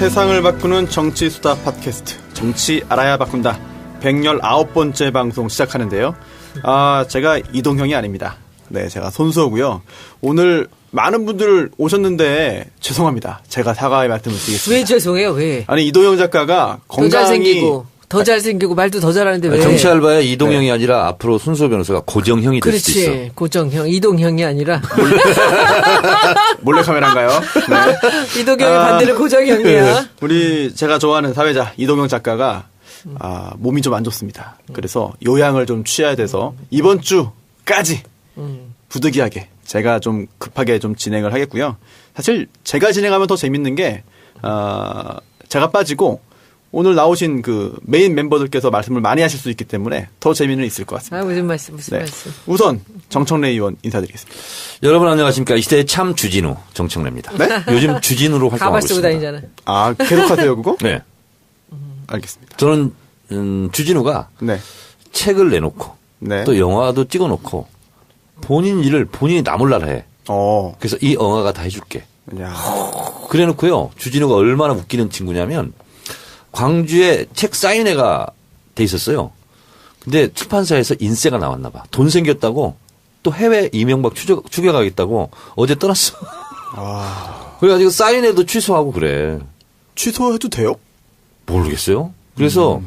세상을 바꾸는 정치 수다 팟캐스트 정치 알아야 바꾼다 119번째 방송 시작하는데요. 제가 이동형이 아닙니다. 네, 제가 손수호고요. 오늘 많은 분들 오셨는데 죄송합니다. 제가 사과의 말씀을 드리겠습니다. 왜 죄송해요? 왜? 아니 이동형 작가가 건강이 더 잘생기고 말도 더 잘하는데 왜? 정치 알바에 이동형이 아니라 앞으로 손수호 변호사가 고정형이 될 수도 있어. 그렇지. 고정형. 이동형이 아니라. 몰래카메라인가요? 네. 이동형의 반대로 고정형이야. 제가 좋아하는 사회자 이동형 작가가 몸이 좀 안 좋습니다. 그래서 요양을 좀 취해야 돼서 이번 주까지 부득이하게 제가 좀 급하게 좀 진행을 하겠고요. 사실 제가 진행하면 더 재밌는 게 제가 빠지고 오늘 나오신 그 메인 멤버들께서 말씀을 많이 하실 수 있기 때문에 더 재미는 있을 것 같습니다. 무슨 말씀. 우선 정청래 의원 인사드리겠습니다. 여러분 안녕하십니까. 이 시대의 참 주진우 정청래입니다. 네? 요즘 주진우로 활동하고 가발 쓰고 있습니다. 다니잖아. 계속 하세요 그거? 네. 알겠습니다. 저는 주진우가 네. 책을 내놓고 네. 또 영화도 찍어놓고 본인 일을 본인이 나몰라라 해. 그래서 이 영화가 다 해줄게. 야. 그래놓고요. 주진우가 얼마나 웃기는 친구냐면 광주에 책 사인회가 돼 있었어요. 근데 출판사에서 인세가 나왔나 봐. 돈 생겼다고 또 해외 이명박 추격하겠다고 어제 떠났어. 그래가지고 사인회도 취소하고 그래. 취소해도 돼요? 모르겠어요. 그래서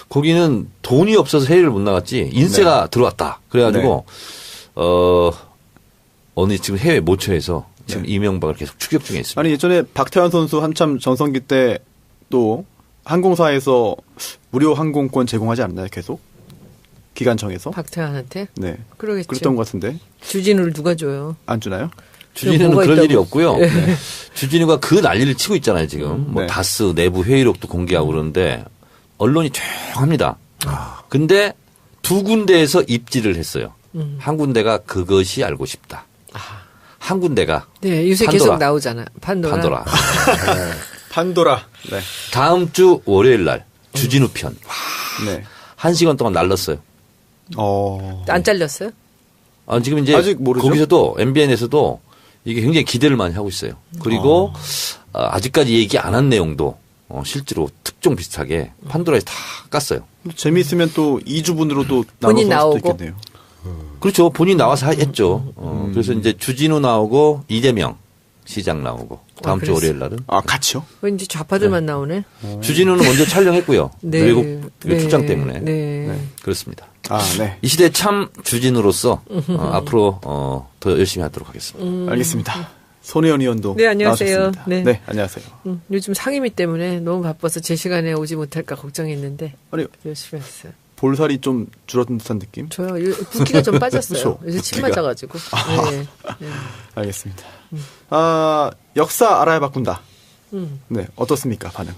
거기는 돈이 없어서 해외를 못 나갔지 인세가 들어왔다. 그래가지고 어느 지금 해외 모처에서 지금 이명박을 계속 추격 중에 있습니다. 아니 예전에 박태환 선수 한참 전성기 때 또 항공사에서 무료 항공권 제공하지 않나요? 계속 기관청에서? 박태환한테? 네. 그러겠죠. 그랬던 것 같은데. 주진우를 누가 줘요? 안 주나요? 주진우는 그런 있다고. 일이 없고요. 네. 주진우가 그 난리를 치고 있잖아요 지금. 뭐 네. 다스 내부 회의록도 공개하고 그러는데 언론이 조용합니다. 근데 두 군데에서 입지를 했어요. 한 군데가 그것이 알고 싶다. 한 군데가 네, 요새 판도라. 계속 나오잖아. 판도라. 판도라. 네. 다음 주 월요일 날 주진우 편. 네. 1시간 동안 날랐어요. 안 잘렸어요? 지금 이제 아직 모르죠? 거기서도 MBN에서도 이게 굉장히 기대를 많이 하고 있어요. 그리고 아직까지 얘기 안 한 내용도 실제로 특종 비슷하게 판도라에서 다 깠어요. 재미있으면 또 2주분으로 또 본인 나눠서 할 수도 나오고. 있겠네요. 그렇죠. 본인 나와서 했죠. 그래서 이제 주진우 나오고 이재명 시장 나오고 다음 주 그랬어. 월요일 날은. 같이요? 왠지 좌파들만 나오네. 주진우는 먼저 촬영했고요. 네. 외국 네. 출장 때문에. 네. 그렇습니다. 네. 이 시대 참 주진우로서 앞으로 더 열심히 하도록 하겠습니다. 알겠습니다. 손혜원 의원도 네, 안녕하세요. 나오셨습니다. 네. 안녕하세요. 요즘 상임위 때문에 너무 바빠서 제 시간에 오지 못할까 걱정했는데 아니 열심히 했어요. 볼살이 좀 줄어든 듯한 느낌? 저요. 붓기가 좀 빠졌어요. 그렇죠. 요새 침 붓기가. 맞아가지고. 네. 알겠습니다. 역사 알아야 바꾼다. 네, 어떻습니까 반응?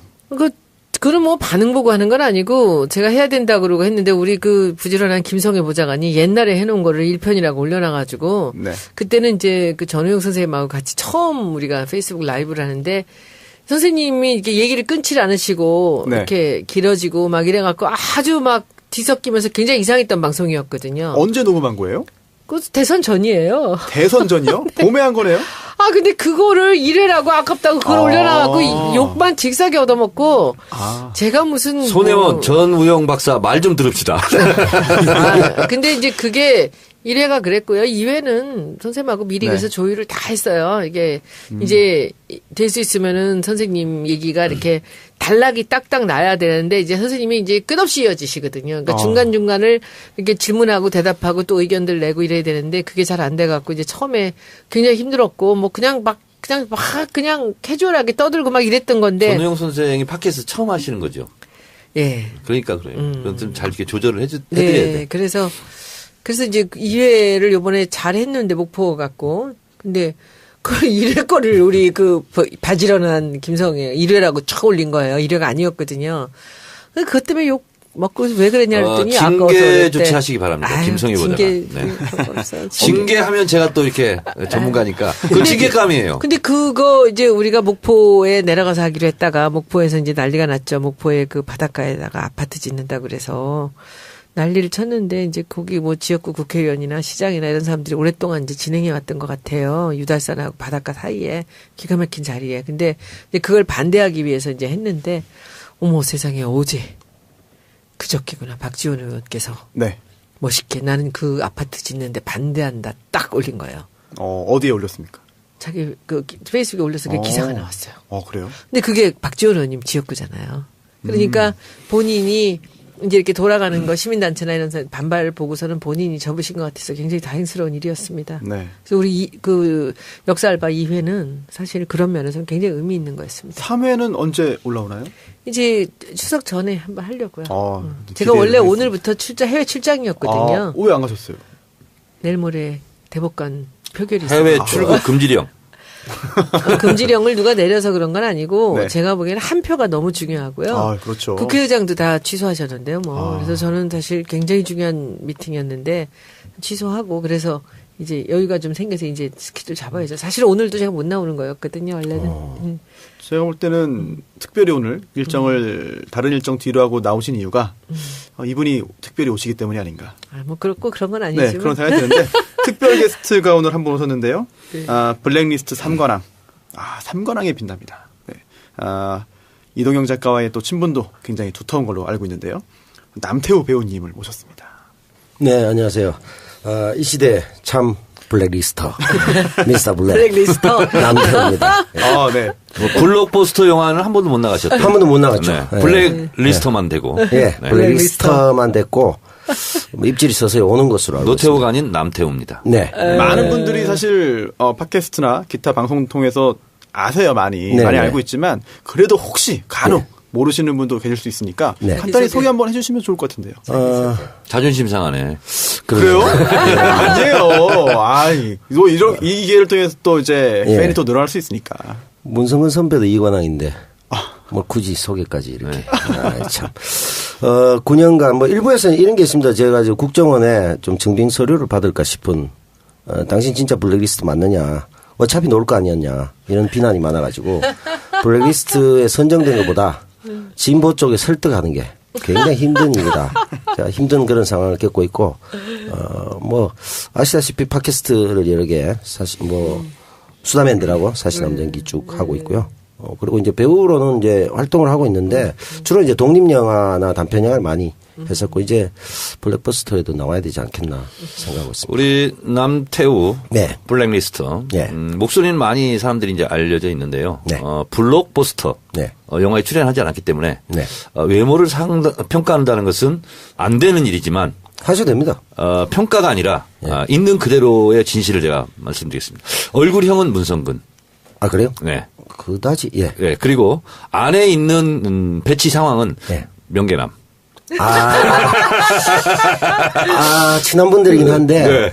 그럼 뭐 반응 보고 하는 건 아니고 제가 해야 된다 그러고 했는데 우리 그 부지런한 김성애 보좌관이 옛날에 해놓은 거를 1편이라고 올려놔가지고 네. 그때는 이제 그 전우용 선생님하고 같이 처음 우리가 페이스북 라이브를 하는데 선생님이 이렇게 얘기를 끊지 않으시고 네. 이렇게 길어지고 막 이래갖고 아주 막 뒤섞이면서 굉장히 이상했던 방송이었거든요. 언제 녹음한 거예요? 그 대선 전이에요. 대선 전이요? 봄에 한 거네요? 근데 그거를 이래라고 아깝다고 그걸 올려놔갖고 욕만 직사게 얻어먹고 제가 무슨 손혜원 전우영 박사 말 좀 들읍시다. 근데 이제 그게 1회가 그랬고요. 2회는 선생님하고 미리 네. 그래서 조율을 다 했어요. 이게 이제 될 수 있으면은 선생님 얘기가 이렇게 단락이 딱딱 나야 되는데 이제 선생님이 이제 끝없이 이어지시거든요. 그러니까 중간중간을 이렇게 질문하고 대답하고 또 의견들 내고 이래야 되는데 그게 잘 안 돼갖고 이제 처음에 굉장히 힘들었고 뭐 그냥 캐주얼하게 떠들고 막 이랬던 건데. 전우영 선생이 팟캐스트 처음 하시는 거죠. 예. 그러니까 그래요. 그건 좀 잘 이렇게 조절을 해드려야 네. 돼. 그래서 이제 2회를 요번에 잘 했는데 목포 갖고. 근데 그 1회 거를 우리 바지런한 김성애 1회라고 촥 올린 거예요. 1회가 아니었거든요. 그것 때문에 욕 먹고 왜 그랬냐 그랬더니 아까워서 징계 그랬대. 조치하시기 바랍니다. 김성희 보다가. 징계하면 제가 또 이렇게 전문가니까 그 징계감이에요. 근데 그거 이제 우리가 목포에 내려가서 하기로 했다가 목포에서 이제 난리가 났죠. 목포에 그 바닷가에다가 아파트 짓는다 그래서 난리를 쳤는데 이제 거기 뭐 지역구 국회의원이나 시장이나 이런 사람들이 오랫동안 이제 진행해 왔던 것 같아요. 유달산하고 바닷가 사이에 기가 막힌 자리에. 근데 이제 그걸 반대하기 위해서 이제 했는데 어머 세상에 어제 그저께구나 박지원 의원께서 네. 멋있게 나는 그 아파트 짓는데 반대한다 딱 올린 거예요. 어디에 올렸습니까? 자기 그 페이스북에 올려서 그 기사가 나왔어요. 그래요? 근데 그게 박지원 의원님 지역구잖아요. 그러니까 본인이 이제 이렇게 돌아가는 거 시민단체나 이런 반발 보고서는 본인이 접으신 것 같아서 굉장히 다행스러운 일이었습니다. 네. 그래서 우리 그 역사 알바 2회는 사실 그런 면에서는 굉장히 의미 있는 거였습니다. 3회는 언제 올라오나요? 이제 추석 전에 한번 하려고요. 제가 기대를 원래 하겠습니다. 오늘부터 해외 출장이었거든요. 왜 안 가셨어요? 내일 모레 대법관 표결이 있어요. 해외 출국 금지령. 금지령을 누가 내려서 그런 건 아니고 네. 제가 보기에는 한 표가 너무 중요하고요. 그렇죠. 국회의장도 다 취소하셨는데요. 그래서 저는 사실 굉장히 중요한 미팅이었는데 취소하고 그래서 이제 여유가 좀 생겨서 이제 스케줄 잡아야죠. 사실 오늘도 제가 못 나오는 거였거든요. 원래는. 제가 볼 때는 특별히 오늘 일정을 다른 일정 뒤로 하고 나오신 이유가 이분이 특별히 오시기 때문이 아닌가. 뭐 그렇고 그런 건 아니지만. 네, 그런 생각이 드는데 특별 게스트가 오늘 한 분 오셨는데요. 네. 블랙리스트 3관왕. 3관왕에 빛납니다. 네. 이동영 작가와의 또 친분도 굉장히 두터운 걸로 알고 있는데요. 남태우 배우님을 모셨습니다. 네, 안녕하세요. 이 시대 참 블랙리스터 미스터 블랙 블랙리스터 남태우입니다. 네. 뭐 블록버스터 영화는 한 번도 못 나가셨죠. 한 번도 못 나갔죠. 네. 네. 블랙리스터만 되고. 예, 네. 블랙리스터만 됐고 뭐 입질이 서서히 오는 것으로 알고 노태우가 아닌 남태우입니다. 있습니다. 네. 많은 분들이 사실 팟캐스트나 기타 방송 통해서 아세요. 많이 네, 네. 알고 있지만 그래도 혹시 간혹 네. 모르시는 분도 계실 수 있으니까 네. 간단히 소개 한번 해주시면 좋을 것 같은데요. 자존심 상하네. 그래요? 아니에요. 이 기회를 통해서 또 이제 예. 팬이 또 늘어날 수 있으니까. 문성근 선배도 이관왕인데 뭐 굳이 소개까지 이렇게. 네. 참. 9년간 뭐 일부에서는 이런 게 있습니다. 제가 이제 국정원에 좀 증빙 서류를 받을까 싶은 당신 진짜 블랙리스트 맞느냐. 어차피 놓을 거 아니었냐. 이런 비난이 많아가지고 블랙리스트에 선정된 것보다 진보 쪽에 설득하는 게 굉장히 힘든 일이다. 제가 힘든 그런 상황을 겪고 있고, 뭐, 아시다시피 팟캐스트를 여러 개, 사실 뭐, 수다맨들하고 사실남전기 쭉 하고 있고요. 그리고 이제 배우로는 이제 활동을 하고 있는데, 주로 이제 독립영화나 단편영화를 많이 했었고, 이제 블랙버스터에도 나와야 되지 않겠나 생각하고 있습니다. 우리 남태우 네. 블랙리스터 네. 목소리는 많이 사람들이 이제 알려져 있는데요. 네. 블록버스터 네. 영화에 출연하지 않았기 때문에 네. 외모를 평가한다는 것은 안 되는 일이지만 하셔도 됩니다. 평가가 아니라 있는 그대로의 진실을 제가 말씀드리겠습니다. 얼굴형은 문성근. 아, 그래요? 네. 그다지, 예. 네. 그리고 안에 있는 배치 상황은 네. 명계남. 친한 분들이긴 한데, 네.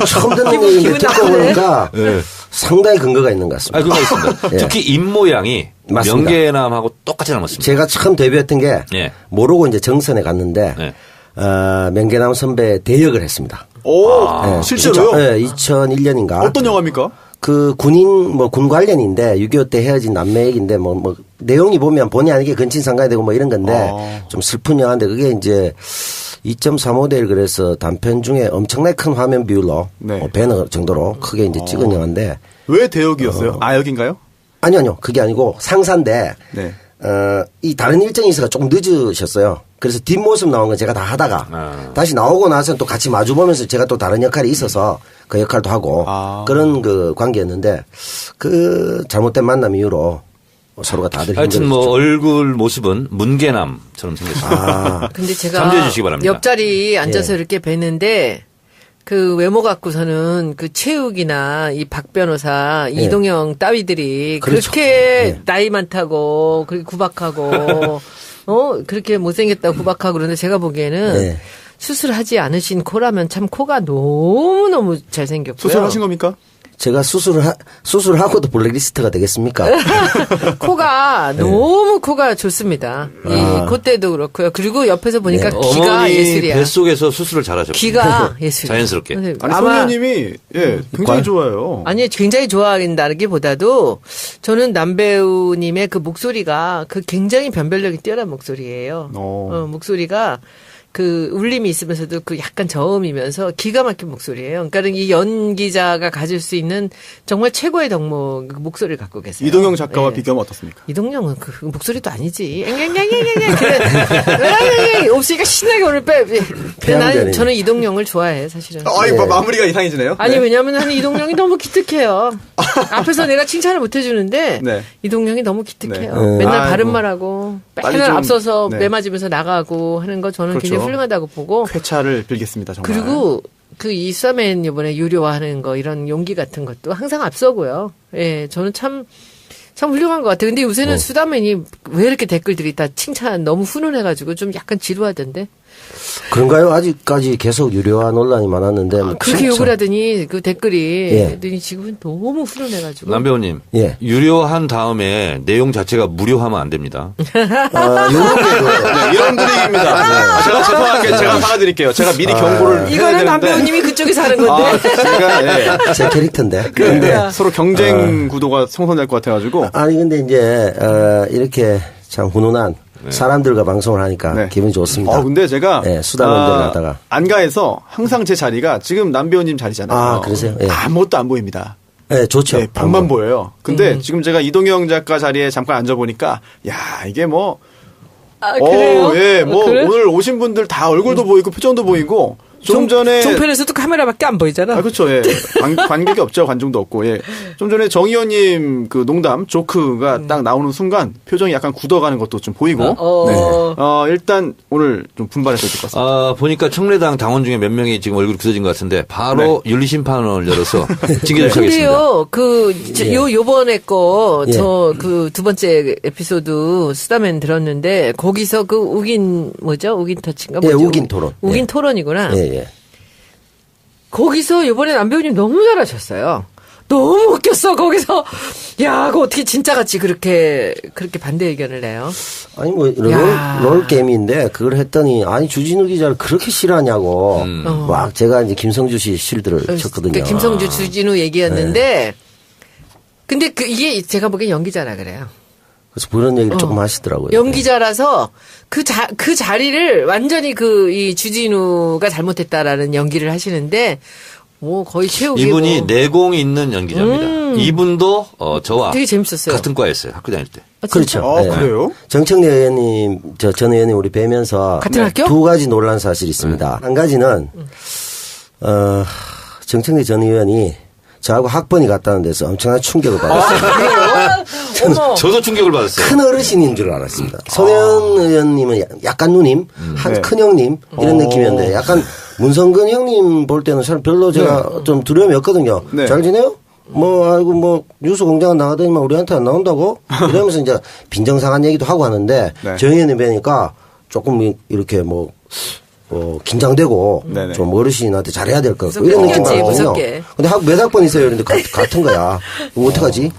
처음 듣는 얘기인데 듣고 보니까 네. 상당히 근거가 있는 것 같습니다. 그거 있습니다. 예. 특히 입모양이 맞습니다. 명계남하고 똑같이 닮았습니다. 제가 처음 데뷔했던 게, 예. 모르고 이제 정선에 갔는데, 네. 명계남 선배 대역을 했습니다. 오, 실제로요? 네, 2001년인가. 어떤 영화입니까? 그 군 관련인데 6.25 때 헤어진 남매 얘기인데 뭐 내용이 보면 본의 아니게 근친상간이 되고 뭐 이런 건데 좀 슬픈 영화인데 그게 이제 2.35대 1 그래서 단편 중에 엄청나게 큰 화면 비율로 네. 배너 정도로 크게 이제 찍은 영화인데 왜 대역이었어요? 여긴가요? 아니요 그게 아니고 상사인데 네. 이 다른 일정이 있어서 조금 늦으셨어요. 그래서 뒷모습 나온 건 제가 다 하다가 다시 나오고 나서는 또 같이 마주보면서 제가 또 다른 역할이 있어서 그 역할도 하고 그런 그 관계였는데 그 잘못된 만남 이후로 서로가 다들 힘들었죠. 하여튼 뭐 얼굴 모습은 문계남처럼 생겼습니다. 근데 제가 참조해 주시기 바랍니다. 옆자리 앉아서 예. 이렇게 뵀는데 그 외모 갖고서는 그 최욱이나 이 박 변호사 예. 이동영 따위들이 그렇죠. 그렇게 예. 나이 많다고 그렇게 구박하고 그렇게 못생겼다고 구박하고 그러는데 제가 보기에는 예. 수술하지 않으신 코라면 참 코가 너무너무 잘생겼고요. 수술하신 겁니까? 제가 수술하고도 블랙리스트가 되겠습니까? 코가 너무 코가 좋습니다. 이 콧대도 그렇고요. 그리고 옆에서 보니까 네. 귀가 어머니 예술이야. 뱃속에서 수술을 잘하셨고 귀가 예술이야. 자연스럽게. 선생님, 아니, 아마 송혜님이 굉장히 좋아요. 아니 굉장히 좋아한다기보다도 저는 남배우님의 그 목소리가 그 굉장히 변별력이 뛰어난 목소리예요. 목소리가 그 울림이 있으면서도 그 약간 저음이면서 기가 막힌 목소리예요. 그러니까 이 연기자가 가질 수 있는 정말 최고의 덕목 그 목소리를 갖고 계세요. 이동영 작가와 예. 비교하면 어떻습니까? 이동영은 그 목소리도 아니지. 그래. 없으니까 신나게 오늘 빼. 근데 저는 이동영을 좋아해 사실은. 아이 마무리가 이상해지네요. 아니 네. 왜냐하면 이동영이 너무 기특해요. 앞에서 내가 칭찬을 못 해주는데 네. 이동영이 너무 기특해요. 네. 맨날 아이고. 바른 말하고 빨리 맨날 좀, 앞서서 네. 매맞으면서 나가고 하는 거 저는 그렇죠. 굉장히 훌륭하다고 보고. 쾌차를 빌겠습니다. 정말. 그리고 그 이사맨 이번에 유료화하는 거 이런 용기 같은 것도 항상 앞서고요. 예, 저는 참 훌륭한 것 같아요. 근데 요새는 수다맨이 왜 이렇게 댓글들이 다 칭찬 너무 훈훈해가지고 좀 약간 지루하던데. 그런가요? 아직까지 계속 유료화 논란이 많았는데. 뭐 그렇게 진짜. 욕을 하더니 그 댓글이 예. 그랬더니 지금은 너무 훈훈해가지고. 남 배우님. 예. 유료한 다음에 내용 자체가 무료하면 안 됩니다. 요렇게도. 네, 이런 분위기입니다. 제가 죄송하게 제가 사과드릴게요. 제가 미리 경고를 해야 이거는 남 되는데. 배우님이 그쪽에서 하는 건데. 제가 제 캐릭터인데. 그러니까. 서로 경쟁 구도가 형성될 것 같아가지고. 아니, 근데 이제, 이렇게 참 훈훈한 사람들과 방송을 하니까 네. 기분이 좋습니다. 근데 제가 네, 수다맨들 갖다가. 안가에서 항상 제 자리가 지금 남배우님 자리잖아요. 아, 그러세요? 예. 아무것도 안 보입니다. 네, 좋죠. 네, 벽만 보여요. 근데 지금 제가 이동영 작가 자리에 잠깐 앉아보니까, 야, 이게 뭐, 아, 그래요? 예, 뭐, 그래? 오늘 오신 분들 다 얼굴도 보이고 표정도 보이고, 좀 전에. 종편에서도 카메라밖에 안 보이잖아. 아, 그렇죠. 예. 관객이 없죠. 관중도 없고. 예. 좀 전에 정 의원님 그 농담, 조크가 딱 나오는 순간 표정이 약간 굳어가는 것도 좀 보이고. 네. 일단 오늘 좀 분발해서 될 것 같습니다. 보니까 청래당 당원 중에 몇 명이 지금 얼굴이 굳어진 것 같은데 바로 윤리심판원을 열어서 징계를 하겠습니다. 근데요, 요번에 거, 예. 그 두 번째 에피소드 수다맨 들었는데, 거기서 그 우긴 터치인가? 예, 뭐죠? 우긴 토론. 우긴 예. 토론이구나. 예, 예. 거기서 이번에 남배우님 너무 잘하셨어요. 너무 웃겼어, 거기서. 야, 그거 어떻게 진짜같이 그렇게 반대 의견을 내요? 아니, 뭐, 야. 롤게임인데, 그걸 했더니, 아니, 주진우 기자를 그렇게 싫어하냐고. 막, 제가 이제 김성주 씨 실드를 쳤거든요. 그러니까 김성주, 주진우 얘기였는데, 근데 이게 제가 보기엔 연기자라 그래요. 그래서 그런 얘기를 조금 하시더라고요. 연기자라서 그 자리를 완전히 이 주진우가 잘못했다라는 연기를 하시는데, 뭐 거의 최후기. 이분이 내공이 있는 연기자입니다. 이분도 저와 되게 재밌었어요. 같은 과였어요. 학교 다닐 때. 아, 진짜? 그렇죠. 예. 그래요? 정청래 의원님, 전 의원님 우리 뵈면서. 같은 학교? 두 가지 논란 사실이 있습니다. 한 가지는, 정청래 전 의원이 저하고 학번이 같다는 데서 엄청난 충격을 받았어요. 어머. 저도 충격을 받았어요. 큰 어르신인 줄 알았습니다. 손혜원 의원님은 약간 누님, 네. 큰 형님 이런 느낌이었는데 약간 문성근 형님 볼 때는 사실 별로 제가 좀 두려움이 없거든요. 네. 잘 지내요? 뭐 아이고 뭐 뉴스 공장 나가더니만 우리한테 안 나온다고 이러면서 이제 빈정상한 얘기도 하고 하는데 네. 정 의원님 뵈니까 조금 이렇게 뭐 긴장되고 네네. 좀 어르신한테 잘해야 될 것 같고 무섭게 이런 느낌 생겼지, 받거든요. 무섭게. 근데 몇 학번이세요? 이런데 같은 거야. 그럼 어떡하지?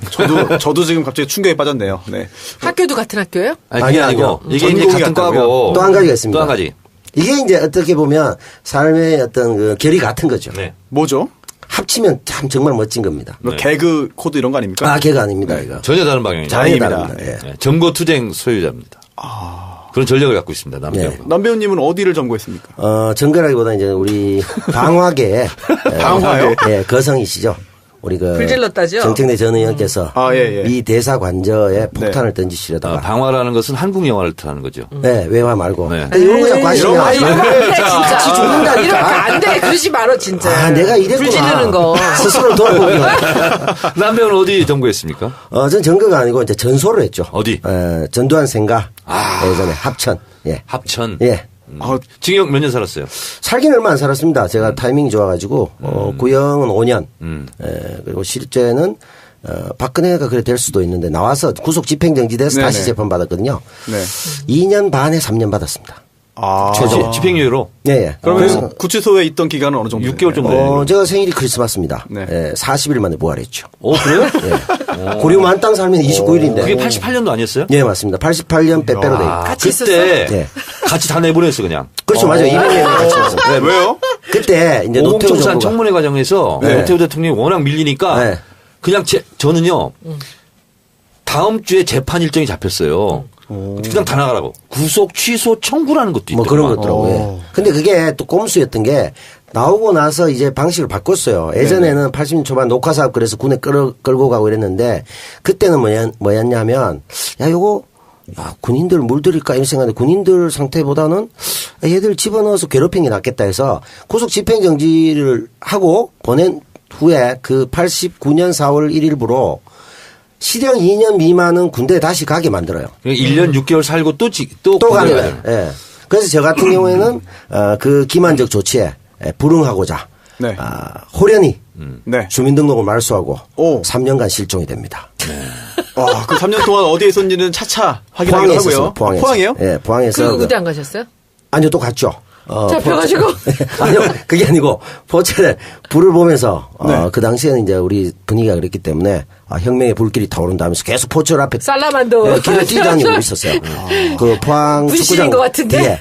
저도 지금 갑자기 충격에 빠졌네요. 네. 학교도 같은 학교예요? 아니, 그게 아니요, 아니고 아니요. 이게 이제 전공이 같은 같다고요? 과고 또 한 가지가 있습니다. 또 한 가지. 이게 이제 어떻게 보면 삶의 어떤 그 결이 같은 거죠. 네. 뭐죠? 합치면 참 정말 멋진 겁니다. 뭐 개그 코드 이런 거 아닙니까? 아, 걔가 아닙니다, 이거. 전혀 다른 방향이죠. 다행입니다. 다릅니다. 예. 네, 점거투쟁 소유자입니다. 그런 전력을 갖고 있습니다. 남배우가. 네. 남배우님은 어디를 점거했습니까? 정거라기보다 이제 우리 방화계. 방화요? 예, 거성이시죠. 우리 불질렀다죠? 정청래 전 의원께서 예. 이 대사 관저에 폭탄을 던지시려다가. 방화라는 것은 한국 영화를 뜻하는 거죠. 네, 외화 말고. 네. 이런 거 자꾸 하시면. 이런 거 하지 말고. 진짜. 같이 죽는다니까. 이러면 안 돼. 그러지 말어, 진짜. 아, 내가 이랬구나. 불 지르는 거. 스스로 돌아보기. 남배우는 어디 점거했습니까? 전 정거가 아니고 이제 전소를 했죠. 어디? 전두환 생가. 예전에 합천. 예. 합천. 예. 징역 몇 년 살았어요? 살긴 얼마 안 살았습니다. 제가 타이밍이 좋아가지고 구형은 5년. 그리고 실제는 박근혜가 그래 될 수도 있는데 나와서 구속 집행정지돼서 네네. 다시 재판받았거든요. 네. 2년 반에 3년 받았습니다. 최저 집행유예로 네. 그러면 구치소에 있던 기간은 어느 정도? 6개월 정도 되는 제가 생일이 크리스마스입니다. 네. 40일 만에 부활했죠. 그래요? 고려 만땅 살면 29일인데. 그게 88년도 아니었어요? 네, 맞습니다. 88년 빼빼로 데이. 같이 그때 네. 같이 다 내보냈어 그냥. 그렇죠. 맞아요. 200년 같이 왔습니다. 네, 왜요? 그때 이제 노태우 오공청산 정부가 청문회 과정에서 네. 노태우 대통령이 워낙 밀리니까 네. 그냥 저는요 다음 주에 재판 일정이 잡혔어요. 그냥 다 나가라고 구속 취소 청구라는 것도 뭐 있더라고요. 그런 것더라고요. 예. 근데 그게 또 꼼수였던 게 나오고 나서 이제 방식을 바꿨어요. 예전에는 80년 초반 녹화사업 그래서 군에 끌고 가고 이랬는데 그때는 뭐였냐면 야, 요거 야, 군인들 물들일까 이런 생각인데 군인들 상태보다는 얘들 집어넣어서 괴롭히는 게 낫겠다 해서 구속 집행정지를 하고 보낸 후에 그 89년 4월 1일부로 실형 2년 미만은 군대에 다시 가게 만들어요. 1년 6개월 살고 또 가는 거예요. 예. 그래서 저 같은 경우에는 그 기만적 조치에 불응하고자 네. 호련히 네. 주민등록을 말소하고 오. 3년간 실종이 됩니다. 와, 그 3년 동안 어디에 있었는지는 차차 확인하기로 하고요. 포항에서. 포항이에요? 예, 포항에서. 그리고 그때 안 가셨어요? 아니요, 또 갔죠. 잡혀가지고? 아니요, 그게 아니고, 포천에 불을 보면서, 네. 그 당시에는 이제 우리 분위기가 그랬기 때문에, 혁명의 불길이 타오른다 하면서 계속 포천 앞에. 살라만도. 길을 뛰다니고 있었어요. 그 포항 분실인 축구장. 것 같은데? 예.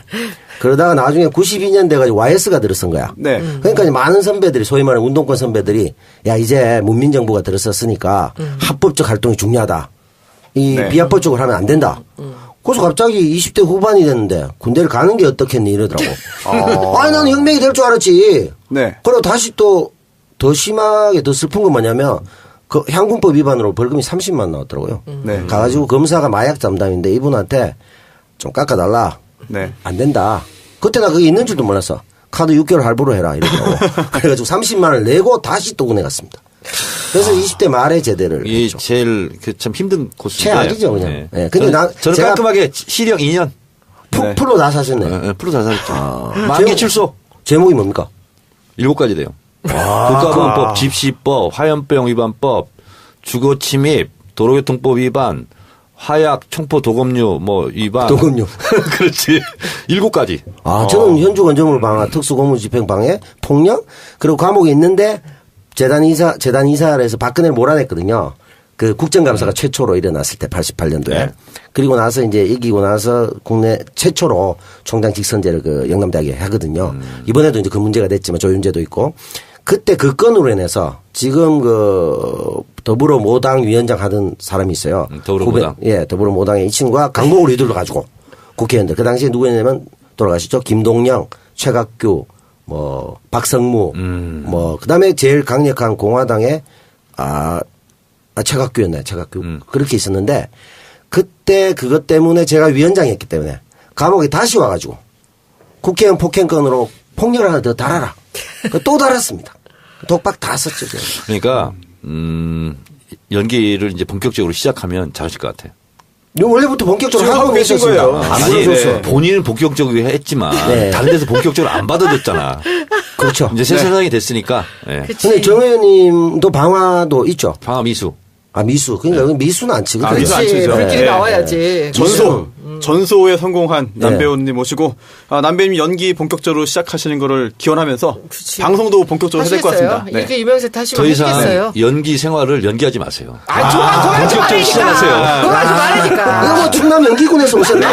그러다가 나중에 92년 돼가지고 YS가 들어선 거야. 네. 그러니까 이제 많은 선배들이 소위 말하는 운동권 선배들이 야 이제 문민정부가 들어섰으니까 합법적 활동이 중요하다. 이 네. 비합법적으로 하면 안 된다. 그래서 갑자기 20대 후반이 됐는데 군대를 가는 게 어떻겠니 이러더라고. 아니 나는 혁명이 될 줄 알았지. 네. 그리고 다시 또 더 심하게 더 슬픈 건 뭐냐면 그 향군법 위반으로 벌금이 30만 나왔더라고요. 네. 가가지고 검사가 마약 담당인데 이분한테 좀 깎아달라. 네. 안 된다. 그때 나 그게 있는 줄도 몰랐어. 카드 6개월 할부로 해라. 이러더라고. 그래가지고 30만 원을 내고 다시 또 군에 갔습니다. 그래서 20대 말에 제대를 이게 했죠. 제일 참 힘든 코스인데. 최악이죠, 그냥. 네. 네. 근데 저는 제가 깔끔하게 실형 2년. 네. 프로 다 사셨네. 프로 다 살았죠. 만기 출소. 제목이 뭡니까? 7가지 돼요. 국가보안법, 집시법, 화염병 위반법, 주거침입, 도로교통법 위반, 화약, 총포, 도검류 뭐 위반. 도검류. 그렇지. 7가지. 저는 현주 건조물 방화, 특수고무집행방해, 폭력, 그리고 감옥에 있는데 재단 이사를 해서 박근혜를 몰아냈거든요. 그 국정감사가 최초로 일어났을 때 88년도에. 네. 그리고 나서 이제 이기고 나서 국내 최초로 총장 직선제를 그 영남대학에 하거든요. 이번에도 이제 그 문제가 됐지만 조윤재도 있고. 그때 그 건으로 인해서 지금 그 더불어모당 위원장 하던 사람이 있어요. 더불어모당. 예, 더불어모당의 이 친구가 강목을 휘둘러 가지고 국회의원들. 그 당시에 누구였냐면 돌아가시죠. 김동영, 최각규, 뭐 박성무, 뭐 그다음에 제일 강력한 공화당의 최각규였네. 최각규. 그렇게 있었는데 그때 그것 때문에 제가 위원장이었기 때문에 감옥에 다시 와가지고 국회의원 폭행건으로 폭력을 하나 더 달아라. 또 달았습니다. 독박 다 썼죠. 제가. 그러니까 연기를 이제 본격적으로 시작하면 잘하실 것 같아요. 원래부터 본격적으로 지금 하고 하고 계신 있었습니다. 거예요. 안 아니, 불러줬어. 네. 본인은 본격적으로 했지만 네. 다른 데서 본격적으로 안 받아줬잖아. 그렇죠. 이제 새 세상이 됐으니까. 예. 근데 정 의원님도 방화도 있죠. 방화 미수. 미수. 그러니까 여기 미수는 안 치거든요. 미수 안 그렇지. 치죠. 불길이 네. 나와야지. 전소에 성공한 네. 남배우님 모시고 남배우님 연기 본격적으로 시작하시는 거를 기원하면서 그치. 방송도 본격적으로 해야 될 것 하시겠어요? 같습니다. 네. 이렇게 유명세 타시면 더 이상 하시겠어요? 연기 생활을 연기하지 마세요. 좋아, 본격적으로 시작하세요. 그거 하지 말라니까. 이거 뭐 충남 연기군에서 오셨나?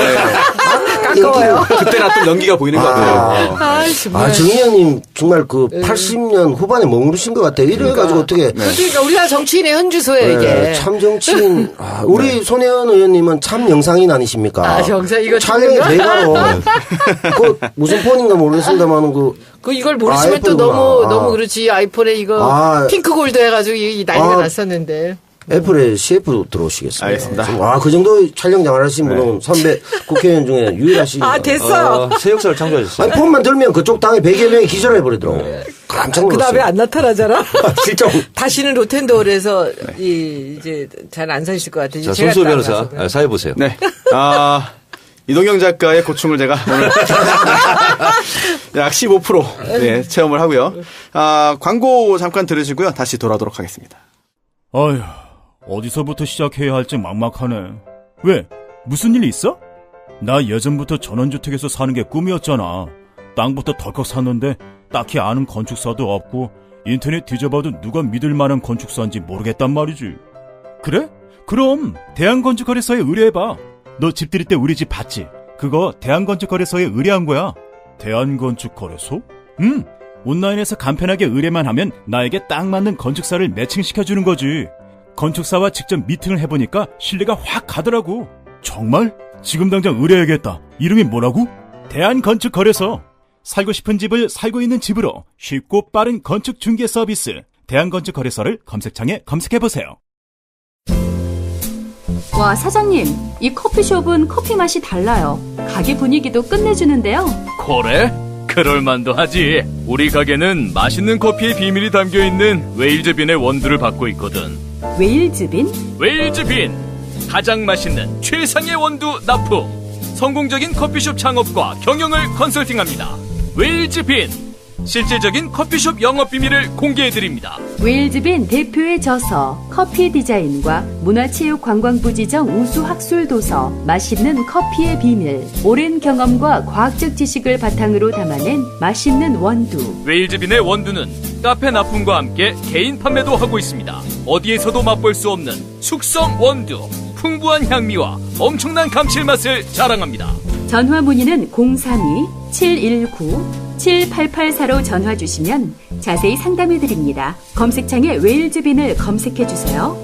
가까워요. 그때 나또 연기가 보이는 것 같아요. 정말. 정 의원님 정말 그 80년 후반에 머무르신 것 같아요. 이래가지고 어떻게. 그러니까 우리나라 정치인의 현주소예요, 이게. 네, 참 정치인. 우리 손혜원 의원님은 참 영상인 아니십니까? 영상 이거 촬영이 찍는 거? 대가로. 그 무슨 폰인가 모르겠습니다만 이걸 모르시면 또 아이폰이구나. 너무 그렇지. 아이폰에 이거 핑크 골드 해가지고 이 난리가 났었는데. 애플에 CF 들어오시겠습니다. 알겠습니다. 그 정도 촬영장을 하신 분은 선배 국회의원 중에 유일하신. 됐어요. 새 역사를 창조하셨어요. 아니, 폰만 들면 그쪽 당에 100여 명이 기절해버리더라고. 깜짝 놀랐어요. 그 다음에 안 나타나잖아. 실정. 다시는 로텐도어에서 이제 잘 안 사실 것 같아요. 자, 손수호 변호사 사회 보세요. 네. 이동영 작가의 고충을 제가 오늘 약 15% 네, 체험을 하고요. 광고 잠깐 들으시고요. 다시 돌아오도록 하겠습니다. 어휴, 어디서부터 시작해야 할지 막막하네. 왜? 무슨 일 있어? 나 예전부터 전원주택에서 사는 게 꿈이었잖아. 땅부터 덜컥 샀는데 딱히 아는 건축사도 없고 인터넷 뒤져봐도 누가 믿을 만한 건축사인지 모르겠단 말이지. 그래? 그럼 대한건축거래소에 의뢰해봐. 너 집 들일 때 우리 집 봤지? 그거 대한건축거래소에 의뢰한 거야. 대한건축거래소? 온라인에서 간편하게 의뢰만 하면 나에게 딱 맞는 건축사를 매칭시켜주는 거지. 건축사와 직접 미팅을 해보니까 신뢰가 확 가더라고. 정말? 지금 당장 의뢰해야겠다. 이름이 뭐라고? 대한건축거래소. 살고 싶은 집을 살고 있는 집으로 쉽고 빠른 건축 중개 서비스 대한건축거래소를 검색창에 검색해보세요. 와, 사장님, 이 커피숍은 커피 맛이 달라요. 가게 분위기도 끝내주는데요. 그래? 그럴만도 하지. 우리 가게는 맛있는 커피의 비밀이 담겨있는 웨일즈빈의 원두를 받고 있거든. 웨일즈빈? 웨일즈빈! 가장 맛있는 최상의 원두 납품. 성공적인 커피숍 창업과 경영을 컨설팅합니다. 웨일즈빈! 실질적인 커피숍 영업 비밀을 공개해드립니다. 웨일즈빈 대표의 저서, 커피 디자인과 문화체육관광부 지정 우수 학술 도서, 맛있는 커피의 비밀, 오랜 경험과 과학적 지식을 바탕으로 담아낸 맛있는 원두. 웨일즈빈의 원두는 카페 납품과 함께 개인 판매도 하고 있습니다. 어디에서도 맛볼 수 없는 숙성 원두, 풍부한 향미와 엄청난 감칠맛을 자랑합니다. 전화 문의는 032-719-7884로 전화 주시면 자세히 상담해 드립니다. 검색창에 웨일즈빈을 검색해 주세요.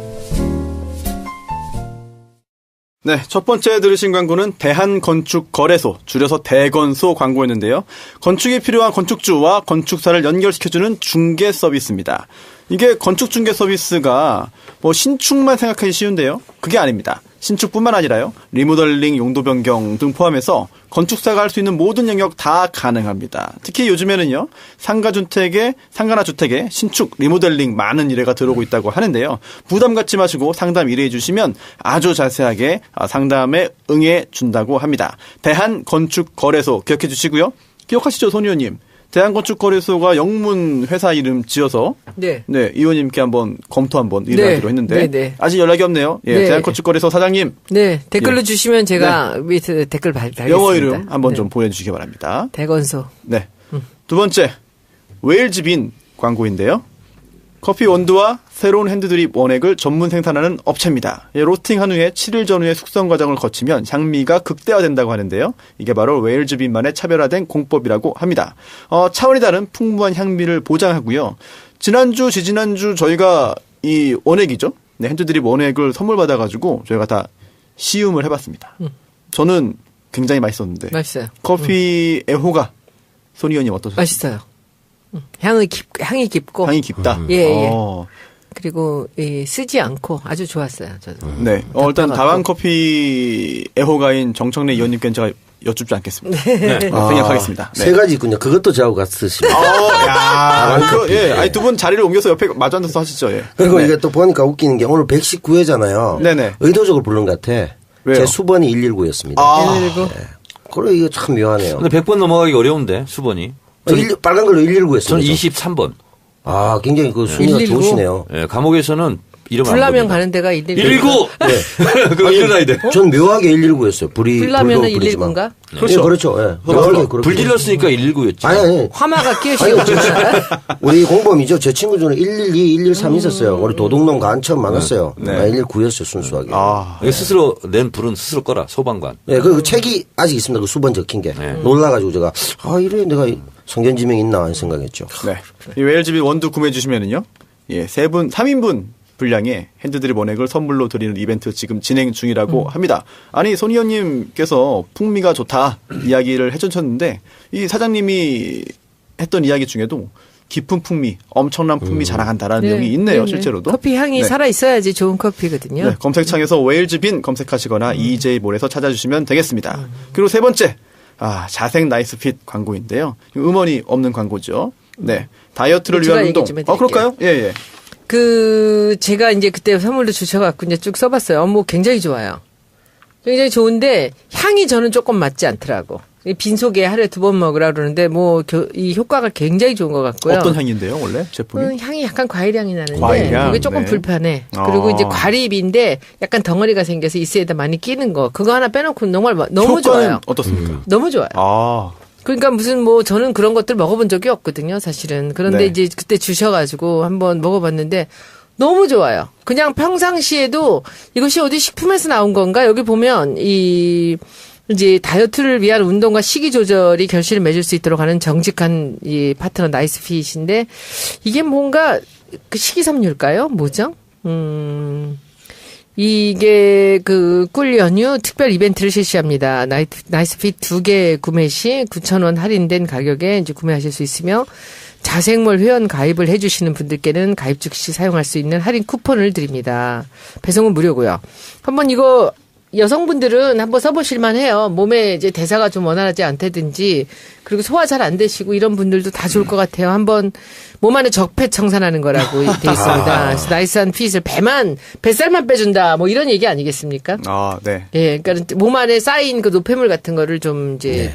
네, 첫 번째 들으신 광고는 대한건축거래소, 줄여서 대건소 광고였는데요. 건축이 필요한 건축주와 건축사를 연결시켜주는 중개 서비스입니다. 이게 건축 중개 서비스가 뭐 신축만 생각하기 쉬운데요. 그게 아닙니다. 신축뿐만 아니라요. 리모델링, 용도 변경 등 포함해서 건축사가 할 수 있는 모든 영역 다 가능합니다. 특히 요즘에는요. 상가나 주택에 신축, 리모델링 많은 의뢰가 들어오고 있다고 하는데요. 부담 갖지 마시고 상담 의뢰해 주시면 아주 자세하게 상담에 응해 준다고 합니다. 대한건축거래소 기억해 주시고요. 기억하시죠, 손 의원님? 대한건축거래소가 영문 회사 이름 지어서 네, 의원님께 한번 검토 한번 의뢰하기로 했는데 아직 연락이 없네요. 예, 대한건축거래소 사장님. 네, 댓글로 주시면 제가 밑에 댓글 달겠습니다. 영어 이름 한번 좀 보내주시기 바랍니다. 대건소. 네. 두 번째, 웨일즈빈 광고인데요. 커피 원두와 새로운 핸드드립 원액을 전문 생산하는 업체입니다. 로스팅한 후에 7일 전후에 숙성 과정을 거치면 향미가 극대화된다고 하는데요. 이게 바로 웨일즈빈만의 차별화된 공법이라고 합니다. 차원이 다른 풍부한 향미를 보장하고요. 지난주 저희가 이 원액이죠. 네, 핸드드립 원액을 선물 받아가지고 저희가 다 시음을 해봤습니다. 저는 굉장히 맛있었는데. 맛있어요. 커피 애호가 손 의원님 어떠셨어요? 맛있어요. 향이 깊고. 향이 깊다. 예. 그리고 쓰지 않고 아주 좋았어요. 저도. 네. 일단 다방 커피 애호가인 정청래 의원님께 제가 여쭙지 않겠습니다. 네. 생략하겠습니다. 네. 세 가지 있군요. 그것도 저하고 같으시면. 두 분 자리를 옮겨서 옆에 마주 앉아서 하시죠. 예. 그리고 이게 또 보니까 웃기는 게 오늘 119회잖아요. 네네. 의도적으로 부른 것 같아. 왜요? 제 수번이 119였습니다. 119? 네. 그래, 이거 참 묘하네요. 근데 100번 넘어가기 어려운데, 수번이. 빨간 걸로 119였습니다. 저는 23번. 굉장히 그 순위가 119? 좋으시네요. 네, 감옥에서는 이름 안 불나면 가는 데가 119! 네. 그거 일어나야 돼. 전 묘하게 119였어요. 불나면은 119인가? 그렇죠. 네, 그렇죠. 네. 불 질렀으니까 119였지. 아니. 화마가 끼어시고. 우리 공범이죠. 제 친구 중에 112, 113 있었어요. 우리 도둑놈 간첩 많았어요. 119였어요, 순수하게. 스스로 낸 불은 스스로 꺼라, 소방관. 네, 그 책이 아직 있습니다. 그 수번 적힌 게. 놀라가지고 제가, 이래 내가 성견지명이 있나 하는 생각했죠. 네. 이 웨일즈빈 원두 구매해 주시면은요. 예, 3인분 분량의 핸드드립 원액을 선물로 드리는 이벤트 지금 진행 중이라고 합니다. 아니, 손 의원님께서 풍미가 좋다 이야기를 해주셨는데 이 사장님이 했던 이야기 중에도 깊은 풍미, 엄청난 풍미 자랑한다라는 내용이 있네요. 실제로도. 커피 향이 살아있어야지 좋은 커피거든요. 네, 검색창에서 웨일즈빈 검색하시거나 EJ몰에서 찾아주시면 되겠습니다. 그리고 세 번째, 자생 나이스핏 광고인데요. 음원이 없는 광고죠. 네, 다이어트를 위한 운동. 그럴까요? 예. 제가 이제 그때 선물로 주셔갖고 이제 쭉 써봤어요. 굉장히 좋아요. 굉장히 좋은데, 향이 저는 조금 맞지 않더라고. 빈속에 하루에 2번 먹으라 그러는데, 이 효과가 굉장히 좋은 것 같고요. 어떤 향인데요, 원래? 제품이? 향이 약간 과일향이 나는데, 과일향? 그게 조금 불편해. 그리고 이제 과립인데, 약간 덩어리가 생겨서 이스에다 많이 끼는 거. 그거 하나 빼놓고 너무 좋아요. 어떻습니까? 너무 좋아요. 그러니까 저는 그런 것들 먹어본 적이 없거든요, 사실은. 그런데 이제 그때 주셔가지고 한번 먹어봤는데 너무 좋아요. 그냥 평상시에도 이것이 어디 식품에서 나온 건가? 여기 보면 이제 다이어트를 위한 운동과 식이 조절이 결실을 맺을 수 있도록 하는 정직한 이 파트너 나이스핏인데 이게 뭔가 그 식이섬유일까요? 뭐죠? 이게 그 꿀 연휴 특별 이벤트를 실시합니다. 나이스핏 2개 구매 시 9,000원 할인된 가격에 이제 구매하실 수 있으며 자생몰 회원 가입을 해주시는 분들께는 가입 즉시 사용할 수 있는 할인 쿠폰을 드립니다. 배송은 무료고요. 한번 이거 여성분들은 한번 써보실만 해요. 몸에 이제 대사가 좀 원활하지 않다든지 그리고 소화 잘 안 되시고 이런 분들도 다 좋을 것 같아요. 한번 몸 안에 적폐 청산하는 거라고 돼 있습니다. 그래서 나이스한 핏을 뱃살만 빼준다 뭐 이런 얘기 아니겠습니까? 아, 네. 예, 그러니까 몸 안에 쌓인 그 노폐물 같은 거를 좀 이제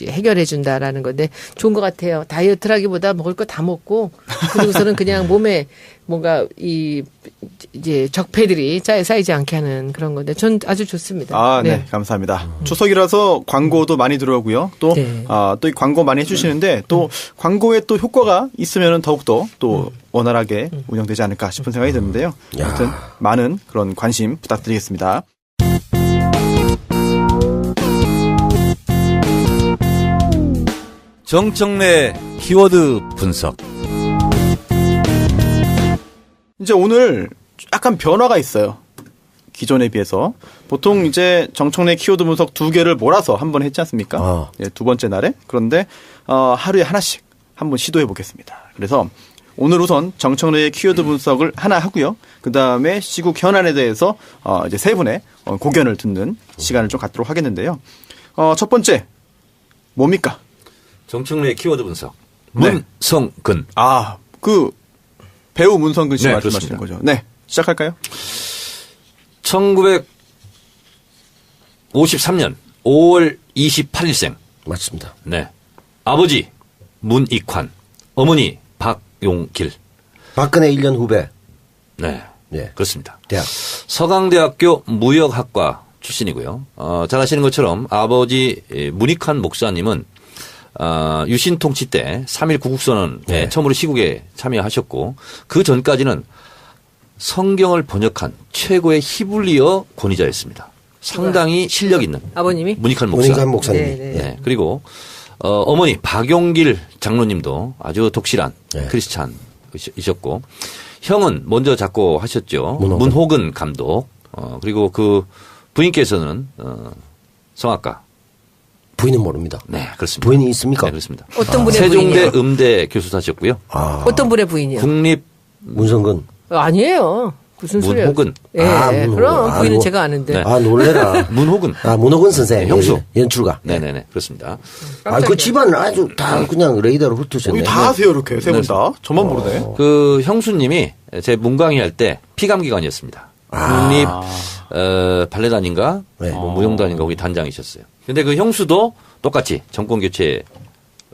해결해 준다라는 건데 좋은 것 같아요. 다이어트라기보다 먹을 거 다 먹고 그리고서는 그냥 몸에 뭔가 이제 적폐들이 쌓이지 않게 하는 그런 건데 전 아주 좋습니다. 아, 네. 감사합니다. 추석이라서 광고도 많이 들어오고요. 또, 네. 또 이 광고 많이 해주시는데 또 광고에 또 효과가 있으면 더욱더 또 원활하게 운영되지 않을까 싶은 생각이 드는데요. 아무튼 많은 그런 관심 부탁드리겠습니다. 정청래 키워드 분석. 이제 오늘 약간 변화가 있어요. 기존에 비해서. 보통 이제 정청래 키워드 분석 2개를 몰아서 한번 했지 않습니까? 예, 두 번째 날에. 그런데 하루에 하나씩 한번 시도해 보겠습니다. 그래서 오늘 우선 정청래의 키워드 분석을 하나 하고요. 그 다음에 시국 현안에 대해서 이제 세 분의 고견을 듣는 시간을 좀 갖도록 하겠는데요. 첫 번째 뭡니까? 정청래의 키워드 분석. 네. 문성근. 아, 그 배우 문성근 씨 네, 말씀하시는 그렇습니다. 거죠. 네, 시작할까요? 1953년 5월 28일생. 맞습니다. 네. 아버지 문익환, 어머니 박용길. 박근혜 1년 후배. 네. 예. 그렇습니다. 대학. 서강대학교 무역학과 출신이고요. 잘 아시는 것처럼 아버지 문익환 목사님은 유신 통치 때 3.1 구국선언에 네. 처음으로 시국에 참여하셨고 그 전까지는 성경을 번역한 최고의 히블리어 권위자였습니다. 상당히 실력 있는 아버님이? 문익환 목사. 문익환 목사님이. 네, 네. 네. 그리고 어머니 박용길 장로님도 아주 독실한 네. 크리스찬이셨고 형은 먼저 작고하셨죠. 문호근. 문호근 감독. 그리고 그 부인께서는 성악가. 부인은 모릅니다. 네, 그렇습니다. 부인이 있습니까? 네, 그렇습니다. 어떤 분의 세종대 부인이요? 음대 교수도 하셨고요. 어떤 분의 부인이요? 국립 문성근. 아니에요. 무슨 소리예요? 문호근. 예, 문호근. 그럼 부인은 뭐. 제가 아는데. 네. 놀래라. 문호근. 문호근 선생. 네, 형수. 예, 연출가. 네네네. 그렇습니다. 그 집안을 아주 다 그냥 레이더로 훑으셨네. 여기 다 하세요, 이렇게. 세 분 다. 저만 모르네. 그 형수님이 제 문광희 할 때 피감기관이었습니다. 국립 발레단인가 네. 뭐 무용단인가 거기 단장이셨어요. 근데 그 형수도 똑같이 정권 교체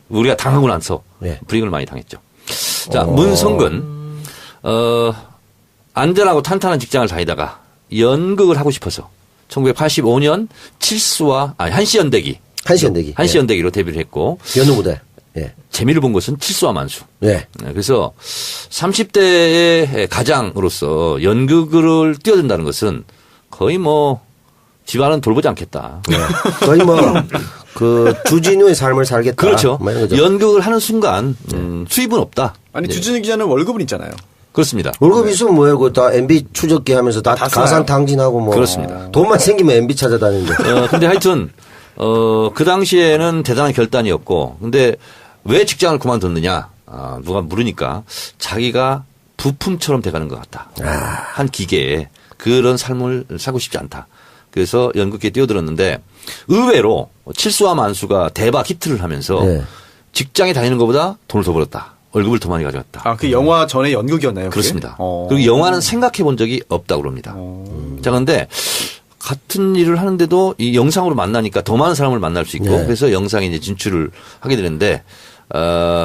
우리가 당하고 나서 네. 불이익을 많이 당했죠. 자, 문성근 안전하고 탄탄한 직장을 다니다가 연극을 하고 싶어서 1985년 한시연대기. 한시연대기. 한시연대기로 데뷔를 했고 연우 무대. 예. 재미를 본 것은 칠수와 만수. 네. 네, 그래서 30대의 가장으로서 연극을 뛰어든다는 것은 거의 뭐 집안은 돌보지 않겠다. 네. 거의 주진우의 삶을 살겠다. 그렇죠. 뭐 이런 거죠. 연극을 하는 순간 수입은 없다. 아니, 네. 주진우 기자는 월급은 있잖아요. 그렇습니다. 월급 있으면 뭐예요? 다 MB 추적기 하면서 다 가산 써요. 당진하고 뭐. 그렇습니다. 돈만 생기면 MB 찾아다니는데. 근데 하여튼 그 당시에는 대단한 결단이었고, 근데 왜 직장을 그만뒀느냐? 누가 물으니까 자기가 부품처럼 돼가는 것 같다. 한 기계에 그런 삶을 살고 싶지 않다. 그래서 연극계에 뛰어들었는데 의외로 칠수와 만수가 대박 히트를 하면서 네. 직장에 다니는 것보다 돈을 더 벌었다. 월급을 더 많이 가져갔다. 아, 그 영화 전에 연극이었나요? 그게? 그렇습니다. 그리고 영화는 생각해 본 적이 없다고 그럽니다. 자, 그런데 같은 일을 하는데도 이 영상으로 만나니까 더 많은 사람을 만날 수 있고 네. 그래서 영상에 이제 진출을 하게 되는데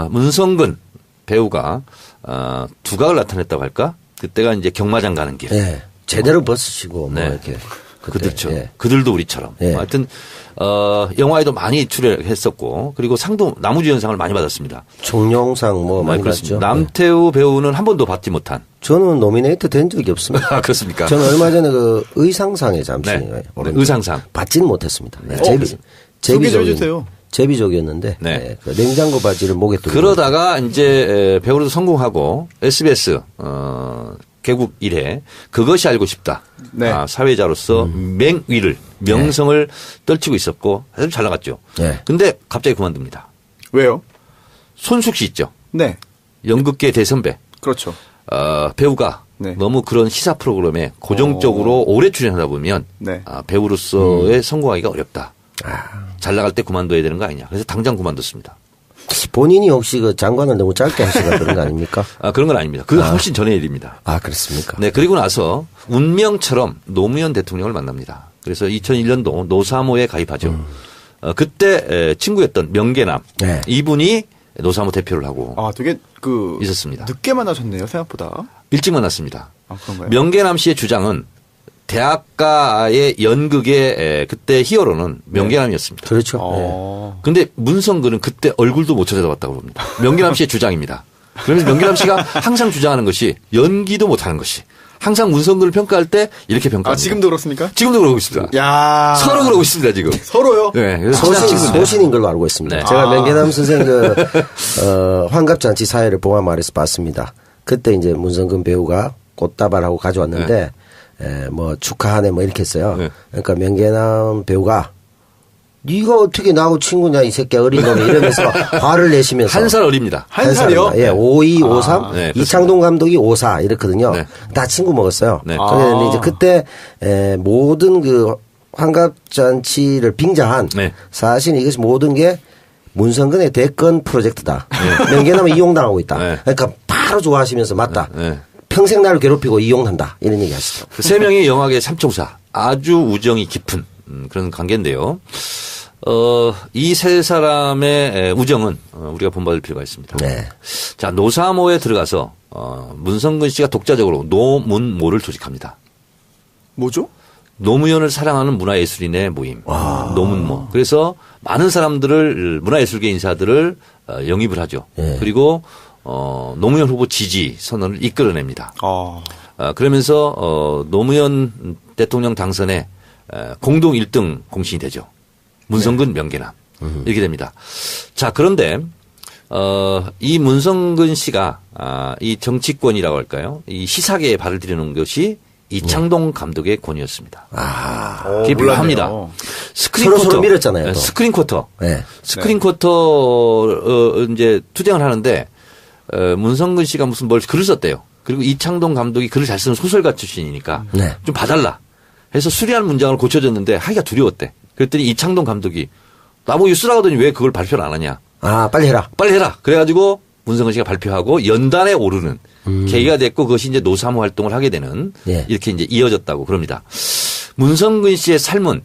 문성근 배우가 두각을 나타냈다고 할까? 그때가 이제 경마장 가는 길. 네. 제대로 벗으시고 뭐 네. 이렇게. 그들처럼. 예. 그들도 우리처럼. 예. 하여튼 영화에도 많이 출연했었고 그리고 상도 나무주연상을 많이 받았습니다. 총룡상 뭐 많이 그렇습니다. 받죠. 남태우 배우는 한 번도 받지 못한. 저는 노미네이트 된 적이 없습니다. 아, 그렇습니까? 저는 얼마 전에 그 의상상에 잠시 네. 의상상. 받지는 못했습니다. 네. 소개 좀 해주세요. 제비족이었는데 네. 네. 그 냉장고 바지를 목에 두르고 그러다가 이제 배우로도 성공하고 SBS 개국 이래 그것이 알고 싶다. 네. 사회자로서 맹위를 명성을 떨치고 있었고 아주 잘 나갔죠. 네. 근데 갑자기 그만둡니다. 왜요? 손숙 씨 있죠. 네. 연극계 대선배. 그렇죠. 배우가 네. 너무 그런 시사 프로그램에 고정적으로 오래 출연하다 보면 네. 배우로서의 성공하기가 어렵다. 잘 나갈 때 그만둬야 되는 거 아니냐. 그래서 당장 그만뒀습니다. 본인이 혹시 그 장관을 너무 짧게 하시가 그런 거 아닙니까? 그런 건 아닙니다. 그건 훨씬 전의 일입니다. 그렇습니까? 네, 그리고 나서 운명처럼 노무현 대통령을 만납니다. 그래서 2001년도 노사모에 가입하죠. 그때 친구였던 명계남 네. 이분이 노사모 대표를 하고 되게 있었습니다. 늦게 만나셨네요, 생각보다. 일찍 만났습니다. 그런가요? 명계남 씨의 주장은 대학가의 연극의 그때 히어로는 명계남이었습니다. 그렇죠. 근데 문성근은 그때 얼굴도 못 찾아봤다고 봅니다. 명계남 씨의 주장입니다. 그러면서 명계남 씨가 항상 주장하는 것이 연기도 못하는 것이 항상 문성근을 평가할 때 이렇게 평가합니다. 지금도 그렇습니까? 지금도 그러고 있습니다. 야 서로 그러고 있습니다, 지금. 서로요? 네. 그래서 친한 친구인데. 소신인 걸로 알고 있습니다. 네. 제가 명계남 선생 환갑잔치 사회를 봉화마을에서 봤습니다. 그때 이제 문성근 배우가 꽃다발하고 가져왔는데 뭐 축하하네 뭐 이렇게 했어요. 네. 그러니까 명계남 배우가 네가 어떻게 나하고 친구냐 이 새끼 어린 놈이 이러면서 화를 내시면서 한 살 어립니다. 한 살이요? 예, 52, 53, 네, 이창동 감독이 54 이렇거든요. 네. 다 친구 먹었어요. 네. 그런데 이제 그때 모든 그 환갑잔치를 빙자한 네. 사실 이것이 모든 게 문성근의 대권 프로젝트다. 명계남은 이용당하고 있다. 네. 그러니까 바로 좋아하시면서 맞다. 네. 평생 나를 괴롭히고 이용한다. 이런 얘기 하시죠. 그 세 명의 영화계 삼총사 아주 우정이 깊은 그런 관계인데요. 이 세 사람의 우정은 우리가 본받을 필요가 있습니다. 네. 자, 노사모에 들어가서 문성근 씨가 독자적으로 노문모를 조직합니다. 뭐죠? 노무현을 사랑하는 문화예술인의 모임. 노문모. 그래서 많은 사람들을 문화예술계 인사들을 영입을 하죠. 네. 그리고 노무현 후보 지지 선언을 이끌어냅니다. 그러면서 노무현 대통령 당선에 공동 1등 공신이 되죠. 문성근, 명계남 이렇게 됩니다. 자, 그런데 이 문성근 씨가 이 정치권이라고 할까요? 이 시사계에 발을 들여놓은 것이 이창동 감독의 권위였습니다. 그게 필요합니다. 스크린 쿼터 서로 밀었잖아요. 또. 스크린 쿼터. 네. 스크린 쿼터 이제 투쟁을 하는데 문성근 씨가 무슨 뭘 글을 썼대요. 그리고 이창동 감독이 글을 잘 쓰는 소설가 출신이니까 네. 좀 봐달라 해서 수리한 문장을 고쳐줬는데 하기가 두려웠대. 그랬더니 이창동 감독이 나보고 이거 쓰라고 하더니 왜 그걸 발표를 안 하냐. 빨리 해라. 빨리 해라. 그래가지고 문성근 씨가 발표하고 연단에 오르는 계기가 됐고 그것이 이제 노사모 활동을 하게 되는 예. 이렇게 이제 이어졌다고 그럽니다. 문성근 씨의 삶은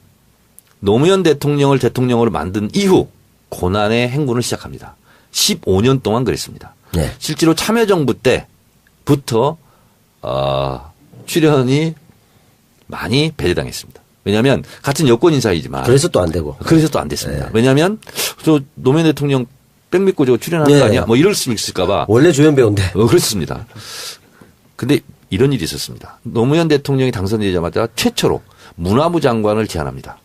노무현 대통령을 대통령으로 만든 이후 고난의 행군을 시작합니다. 15년 동안 그랬습니다. 네. 실제로 참여정부 때부터 출연이 많이 배제당했습니다. 왜냐하면 같은 여권 인사이지만 그래서 또 안 되고. 그래서 또 안 됐습니다. 네. 왜냐하면 저 노무현 대통령 백 믿고 저 출연하는 네. 거 아니야? 뭐 이럴 수 있을까 봐. 원래 주연 배우인데. 그렇습니다. 근데 이런 일이 있었습니다. 노무현 대통령이 당선되자마자 최초로 문화부 장관을 제안합니다.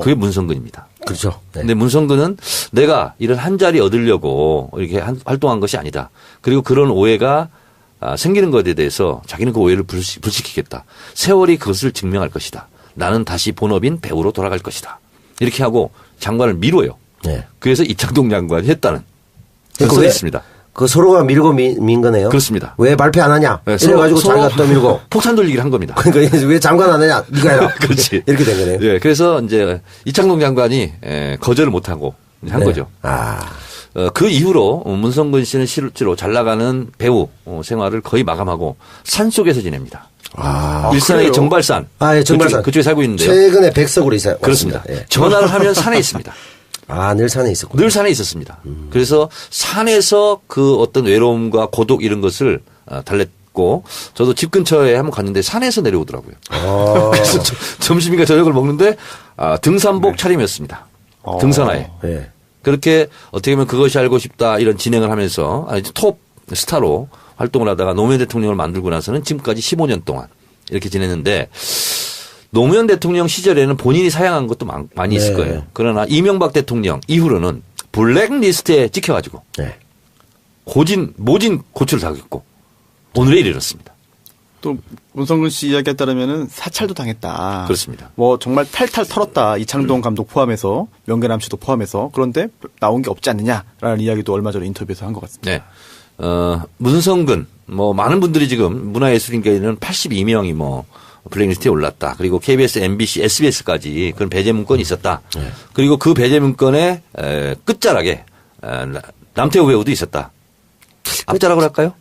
그게 문성근입니다. 그렇죠. 네. 근데 문성근은 내가 이런 한 자리 얻으려고 이렇게 활동한 것이 아니다. 그리고 그런 오해가 생기는 것에 대해서 자기는 그 오해를 불식시키겠다. 세월이 그것을 증명할 것이다. 나는 다시 본업인 배우로 돌아갈 것이다. 이렇게 하고 장관을 미뤄요. 네. 그래서 이창동 장관이 했다는 그러니까 설이 있습니다. 그 서로가 밀고 민 거네요. 그렇습니다. 왜 발표 안 하냐? 네, 이래가지고 자기가 또 밀고. 폭탄 돌리기를 한 겁니다. 그러니까 왜 장관 안 하냐? 네가 해라. 그렇지. 이렇게 된 거네요. 예, 그래서 이제 이창동 장관이 거절을 못하고 한 네. 거죠. 그 이후로 문성근 씨는 실제로 잘 나가는 배우 생활을 거의 마감하고 산속에서 지냅니다. 일산의 그래요? 정발산. 예, 정발산. 그쪽에 살고 있는데요. 최근에 백석으로 이사 그렇습니다. 왔습니다. 예. 전화를 하면 산에 있습니다. 늘 산에 있었군요. 늘 산에 있었습니다. 그래서 산에서 그 어떤 외로움과 고독 이런 것을 달랬고 저도 집 근처에 한번 갔는데 산에서 내려오더라고요. 그래서 점심인가 저녁을 먹는데 등산복 차림이었습니다. 등산화에. 예. 그렇게 어떻게 보면 그것이 알고 싶다 이런 진행을 하면서 톱 스타로 활동을 하다가 노무현 대통령을 만들고 나서는 지금까지 15년 동안 이렇게 지냈는데 노무현 대통령 시절에는 본인이 사양한 것도 많이 있을 거예요. 그러나 이명박 대통령 이후로는 블랙리스트에 찍혀가지고 네. 모진 고초를 당했고 오늘에 이르렀습니다. 또 문성근 씨 이야기에 따르면은 사찰도 당했다. 그렇습니다. 뭐 정말 탈탈 털었다. 이창동 감독 포함해서 명계남 씨도 포함해서 그런데 나온 게 없지 않느냐라는 이야기도 얼마 전에 인터뷰에서 한 것 같습니다. 네. 문성근 뭐 많은 분들이 지금 문화예술인계에는 82명이 뭐 블랙리스트에 올랐다. 그리고 KBS, MBC, SBS까지 그런 배제 문건이 있었다. 네. 그리고 그 배제 문건의 끝자락에 남태우 배우도 있었다. 앞자락을 할까요?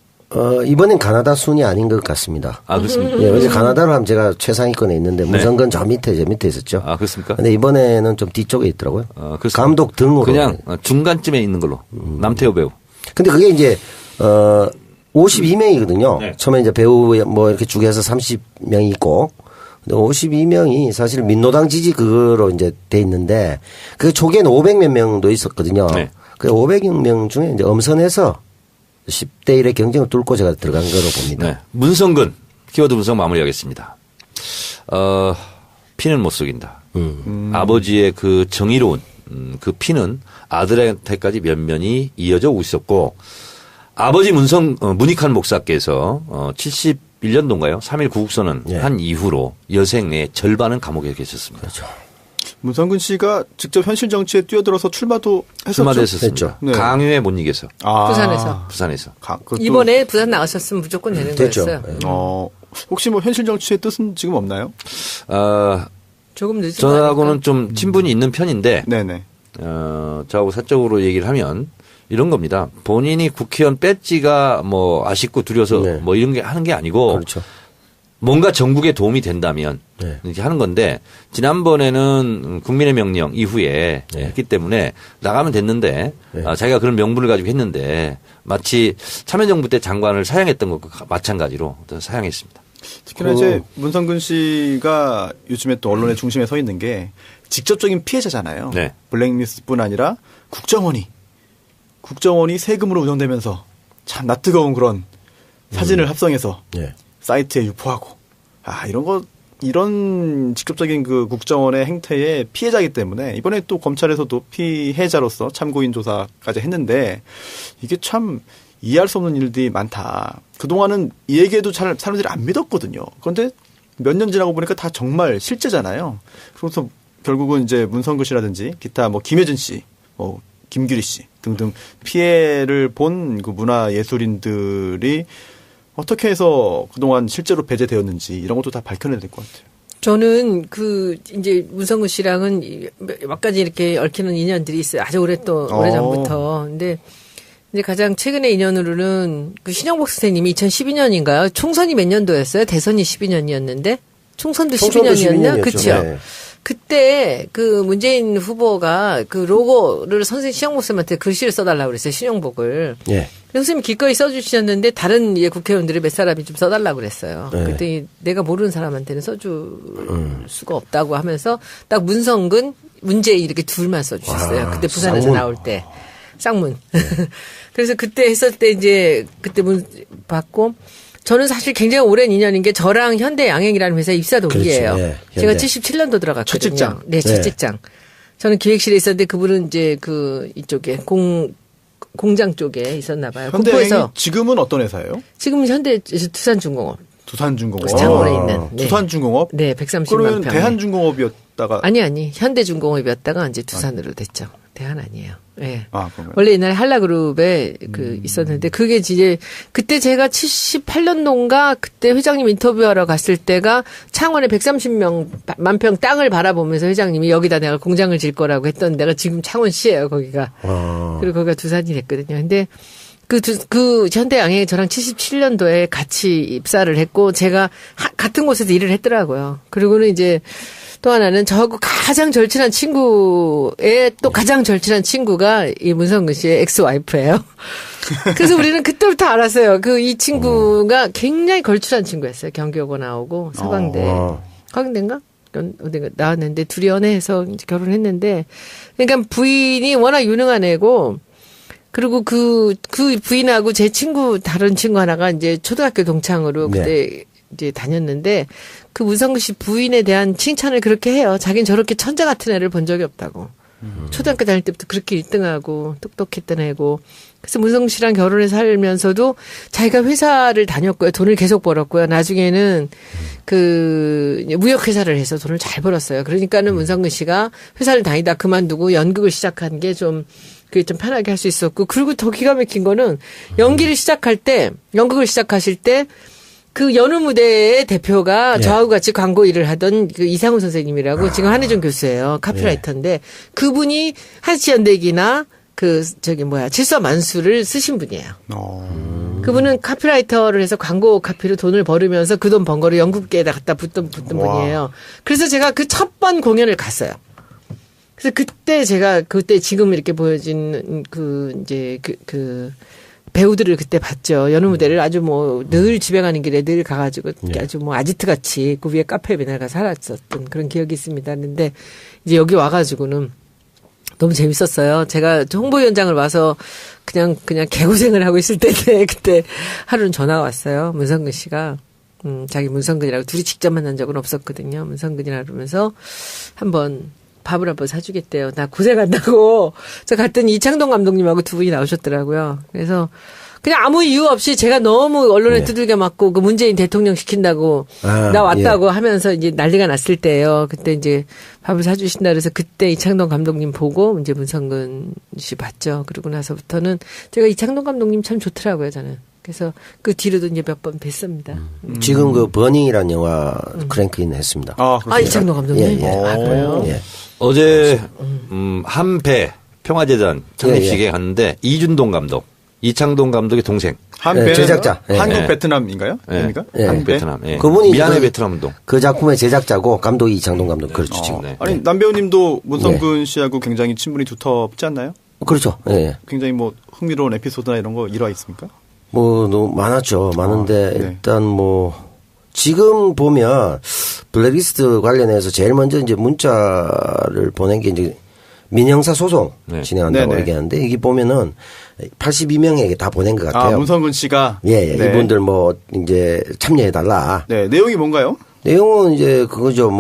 이번엔 가나다 순이 아닌 것 같습니다. 아, 그렇습니까? 예, 어제 가나다로 하면 제가 최상위권에 있는데 문성근 저 밑에 있었죠. 아, 그렇습니까? 근데 이번에는 좀 뒤쪽에 있더라고요. 그렇습니다. 감독 등으로. 그냥 중간쯤에 있는 걸로. 남태우 배우. 근데 그게 이제 52명이거든요. 네. 처음에 이제 배우 뭐 이렇게 죽여서 30명이 있고, 근데 52명이 사실 민노당 지지 그거로 이제 돼 있는데, 그 초기에는 500몇 명도 있었거든요. 네. 그 500명 중에 이제 엄선해서 10대 1의 경쟁을 뚫고 제가 들어간 거로 봅니다. 네. 문성근 키워드 분석 마무리하겠습니다. 피는 못 속인다. 아버지의 그 정의로운 그 피는 아들한테까지 면면이 이어져 오고 있었고, 아버지 문익환 목사께서 71년도인가요? 3.1 구국선언 예. 한 이후로 여생 내 절반은 감옥에 계셨습니다. 그렇죠. 문성근 씨가 직접 현실 정치에 뛰어들어서 출마도 했었죠. 출마도 했었습니다. 했죠. 네. 강요에 못 이겨서. 부산에서. 그것도 이번에 부산 나가셨으면 무조건 되는 됐죠. 거였어요. 네. 혹시 뭐 현실 정치의 뜻은 지금 없나요? 조금 늦은 저하고는 좀 친분이 있는 편인데, 네네. 저하고 사적으로 얘기를 하면 이런 겁니다. 본인이 국회의원 배지가 뭐 아쉽고 두려워서 네. 뭐 이런 게 하는 게 아니고, 그렇죠. 뭔가 전국에 도움이 된다면 네. 이렇게 하는 건데, 지난번에는 국민의 명령 이후에 네. 했기 때문에 나가면 됐는데, 네. 자기가 그런 명분을 가지고 했는데 마치 참여정부 때 장관을 사양했던 것과 마찬가지로 사양했습니다. 특히나 이제 문성근 씨가 요즘에 또 언론의 중심에 서 있는 게 직접적인 피해자잖아요. 네. 블랙리스트뿐 아니라 국정원이 세금으로 운영되면서 참 낯뜨거운 그런 사진을 합성해서 네. 사이트에 유포하고 이런 직접적인 그 국정원의 행태의 피해자이기 때문에 이번에 또 검찰에서도 피해자로서 참고인 조사까지 했는데 이게 참 이해할 수 없는 일들이 많다. 그동안은 이 얘기에도 잘 사람들이 안 믿었거든요. 그런데 몇 년 지나고 보니까 다 정말 실제잖아요. 그래서 결국은 이제 문성근 씨라든지 기타 뭐 김혜진 씨, 뭐 김규리 씨 등등 피해를 본 그 문화예술인들이 어떻게 해서 그동안 실제로 배제되었는지 이런 것도 다 밝혀내야 될 것 같아요. 저는 이제 문성근 씨랑은 몇 가지 이렇게 얽히는 인연들이 있어요. 아주 오래전부터. 근데 이제 가장 최근의 인연으로는 그 신영복 선생님이 2012년인가요? 총선이 몇 년도였어요? 대선이 12년이었는데? 총선도 12년이었나? 그렇죠. 네. 그때 그 문재인 후보가 그 로고를 신영복 선생님한테 글씨를 써달라고 그랬어요. 신영복을. 예. 선생님이 기꺼이 써주셨는데 다른 국회의원들이 몇 사람이 좀 써달라고 그랬어요. 네. 그랬더니 내가 모르는 사람한테는 써줄 수가 없다고 하면서 딱 문성근, 문재인 이렇게 둘만 써주셨어요. 그때 부산에서 쌍문. 나올 때. 쌍문. 그래서 그때 했을 때 이제 그때 받고 저는 사실 굉장히 오랜 인연인 게 저랑 현대 양행이라는 회사에 입사 동기예요. 그렇죠. 네, 제가 현대. 77년도 들어갔거든요. 첫 직장. 네, 첫 네. 직장. 저는 기획실에 있었는데 그분은 이제 이쪽에 공장 쪽에 있었나 봐요. 현대양행이 국포에서 지금은 어떤 회사예요? 지금 현대 두산중공업 두산중공업. 창원에 있는. 네. 두산중공업? 네, 130만 그러면 평. 대한중공업이었다가 아니 현대중공업이었다가 이제 두산으로 됐죠. 대한 아니에요. 예. 그런가요? 원래 옛날에 한라그룹에 있었는데 그게 이제 그때 제가 78년도인가 그때 회장님 인터뷰하러 갔을 때가 창원에 130만 평 땅을 바라보면서 회장님이 여기다 내가 공장을 질 거라고 했던 데가 지금 창원시예요, 거기가. 그리고 거기가 두산이 됐거든요. 근데 그 현대양행 저랑 77년도에 같이 입사를 했고 제가 같은 곳에서 일을 했더라고요. 그리고는 이제 또 하나는 저하고 가장 절친한 친구의 또 가장 절친한 친구가 이 문성근 씨의 엑스와이프예요. 그래서 우리는 그때부터 알았어요. 이 친구가 굉장히 걸출한 친구였어요. 경기여고 나오고 서강대. 서강대인가? 어딘가 나왔는데 둘이 연애해서 이제 결혼했는데 그러니까 부인이 워낙 유능한 애고 그리고 그 부인하고 제 다른 친구 하나가 이제 초등학교 동창으로 그때 이제 다녔는데 그 문성근 씨 부인에 대한 칭찬을 그렇게 해요. 자기는 저렇게 천재 같은 애를 본 적이 없다고. 초등학교 다닐 때부터 그렇게 1등하고 똑똑했던 애고. 그래서 문성 씨랑 결혼해서 살면서도 자기가 회사를 다녔고요. 돈을 계속 벌었고요. 나중에는 그 무역회사를 해서 돈을 잘 벌었어요. 그러니까는 문성근 씨가 회사를 다니다 그만두고 연극을 시작한 게 좀 그게 좀 편하게 할 수 있었고. 그리고 더 기가 막힌 거는 연극을 시작하실 때 그 여느 무대의 대표가 저하고 같이 광고 일을 하던 그 이상훈 선생님이라고 지금 한혜정 교수예요. 카피라이터인데 그분이 한시연대기나 칠서 만수를 쓰신 분이에요. 그분은 카피라이터를 해서 광고 카피로 돈을 벌으면서 그 돈 번 거를 연극계에다 갖다 붓던 분이에요. 그래서 제가 그 첫 번 공연을 갔어요. 그래서 그때 지금 이렇게 보여진 배우들을 그때 봤죠. 여느 무대를 아주 늘 집에 가는 길에 늘 가가지고 아주 아지트 같이 그 위에 카페에 맨날 가서 살았었던 그런 기억이 있습니다. 근데 이제 여기 와가지고는 너무 재밌었어요. 제가 홍보위원장을 와서 그냥 개고생을 하고 있을 때인데 그때 하루는 전화가 왔어요. 문성근 씨가 자기 문성근이라고 둘이 직접 만난 적은 없었거든요. 문성근이라 그러면서 한번 밥을 한번 사주겠대요. 나 고생한다고. 저 갔더니 이창동 감독님하고 두 분이 나오셨더라고요. 그래서 그냥 아무 이유 없이 제가 너무 언론에 두들겨 맞고 그 문재인 대통령 시킨다고 나 왔다고 하면서 이제 난리가 났을 때예요. 그때 이제 밥을 사주신다 그래서 그때 이창동 감독님 보고 이제 문성근 씨 봤죠. 그러고 나서부터는 제가 이창동 감독님 참 좋더라고요, 저는. 그래서 그 뒤로도 이제 몇 번 뵀습니다. 지금 그 버닝이라는 영화 크랭크인 했습니다. 이창동 감독님? 그래요? 예. 어제 한배 평화재단 창립식에 갔는데 이준동 감독, 이창동 감독의 동생. 한배 제작자. 한국 베트남인가요? 아닙니까? 한국 베트남. 그분이 미안해 베트남 운동. 그 작품의 제작자고 감독이 이창동 감독. 그렇죠. 지금. 아니 남배우님도 문성근 씨하고 굉장히 친분이 두텁지 않나요? 그렇죠. 예. 굉장히 흥미로운 에피소드나 이런 거 일화 있습니까? 너무 많았죠. 많은데 일단 지금 보면 블랙리스트 관련해서 제일 먼저 이제 문자를 보낸 게 이제 민형사 소송 진행한다고 얘기하는데 이게 보면은 82명에게 다 보낸 것 같아요. 문성근 씨가 예, 이분들 이제 참여해달라. 네, 내용이 뭔가요? 내용은 이제 그거죠.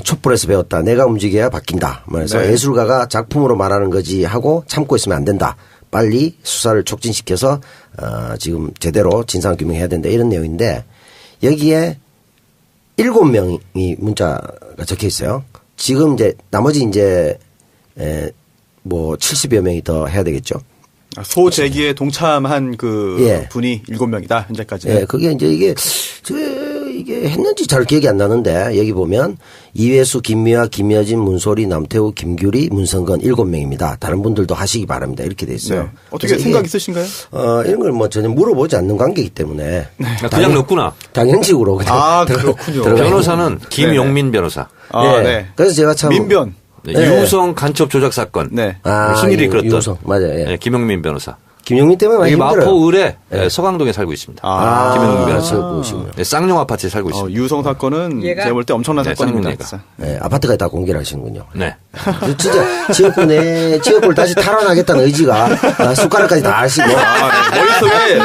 촛불에서 배웠다. 내가 움직여야 바뀐다. 그래서 예술가가 작품으로 말하는 거지 하고 참고 있으면 안 된다. 빨리 수사를 촉진시켜서 지금 제대로 진상규명해야 된다. 이런 내용인데 여기에 7명이 문자가 적혀 있어요. 지금 이제 나머지 이제 70여 명이 더 해야 되겠죠. 소재기에 동참한 분이 7명이다 현재까지. 예, 그게 이제 이게 했는지 잘 기억이 안 나는데 여기 보면 이회수, 김미화, 김여진, 문소리, 남태우, 김규리, 문성근 7명입니다. 다른 분들도 하시기 바랍니다. 이렇게 돼 있어요. 네. 어떻게 생각 있으신가요? 이런 걸 전혀 물어보지 않는 관계이기 때문에 그냥 넣구나. 당연식으로 그냥 그렇군요. 변호사는 김용민 변호사. 네. 그래서 제가 참 민변. 유성 간첩 조작 사건. 신일이 그렸던. 유성 맞아요. 김용민 변호사. 김용민 때문에 많이 힘들어요. 마포 을에 서강동에 살고 있습니다. 김용민 변호사. 쌍용 아파트에 살고 있습니다. 유성 사건은 제가 볼 때 엄청난 사건입니다. 아파트까지 다 공개를 하시는군요. 네. 진짜 지역구를 다시 탈환하겠다는 의지가 숟가락까지 다 하시고.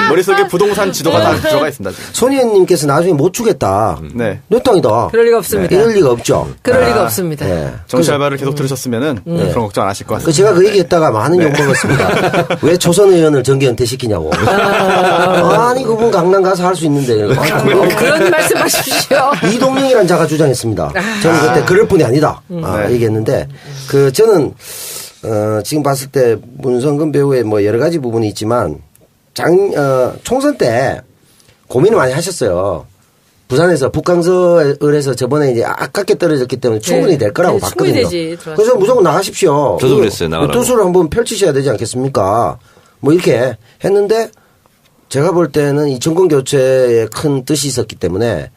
머릿속에 부동산 지도가 다 들어가 있습니다. 손희연님께서 나중에 못 주겠다. 네. 내 땅이다. 그럴 리가 없습니다. 이럴 리가 없죠. 그럴 리가 없습니다. 정치 알바를 계속 들으셨으면은 그런 걱정 안 하실 것 같습니다. 제가 그 얘기했다가 많은 욕 먹었습니다. 왜 초선 의원을 정계 은퇴시키냐고. 아니 그분 강남 가서 할 수 있는데. 그런 말씀하십시오. 이동영이라는 자가 주장했습니다. 저는 그때 그럴 뿐이 아니다. 얘기했는데 저는 지금 봤을 때 문성근 배우의 여러 가지 부분이 있지만 총선 때 고민을 많이 하셨어요. 부산에서 북강서을에서 저번에 이제 아깝게 떨어졌기 때문에 충분히 될 거라고 봤거든요. 되지, 그래서 무조건 나가십시오. 저도 그랬어요. 나가라고. 뜻을 한번 펼치셔야 되지 않겠습니까? 이렇게 했는데 제가 볼 때는 이 정권 교체에 큰 뜻이 있었기 때문에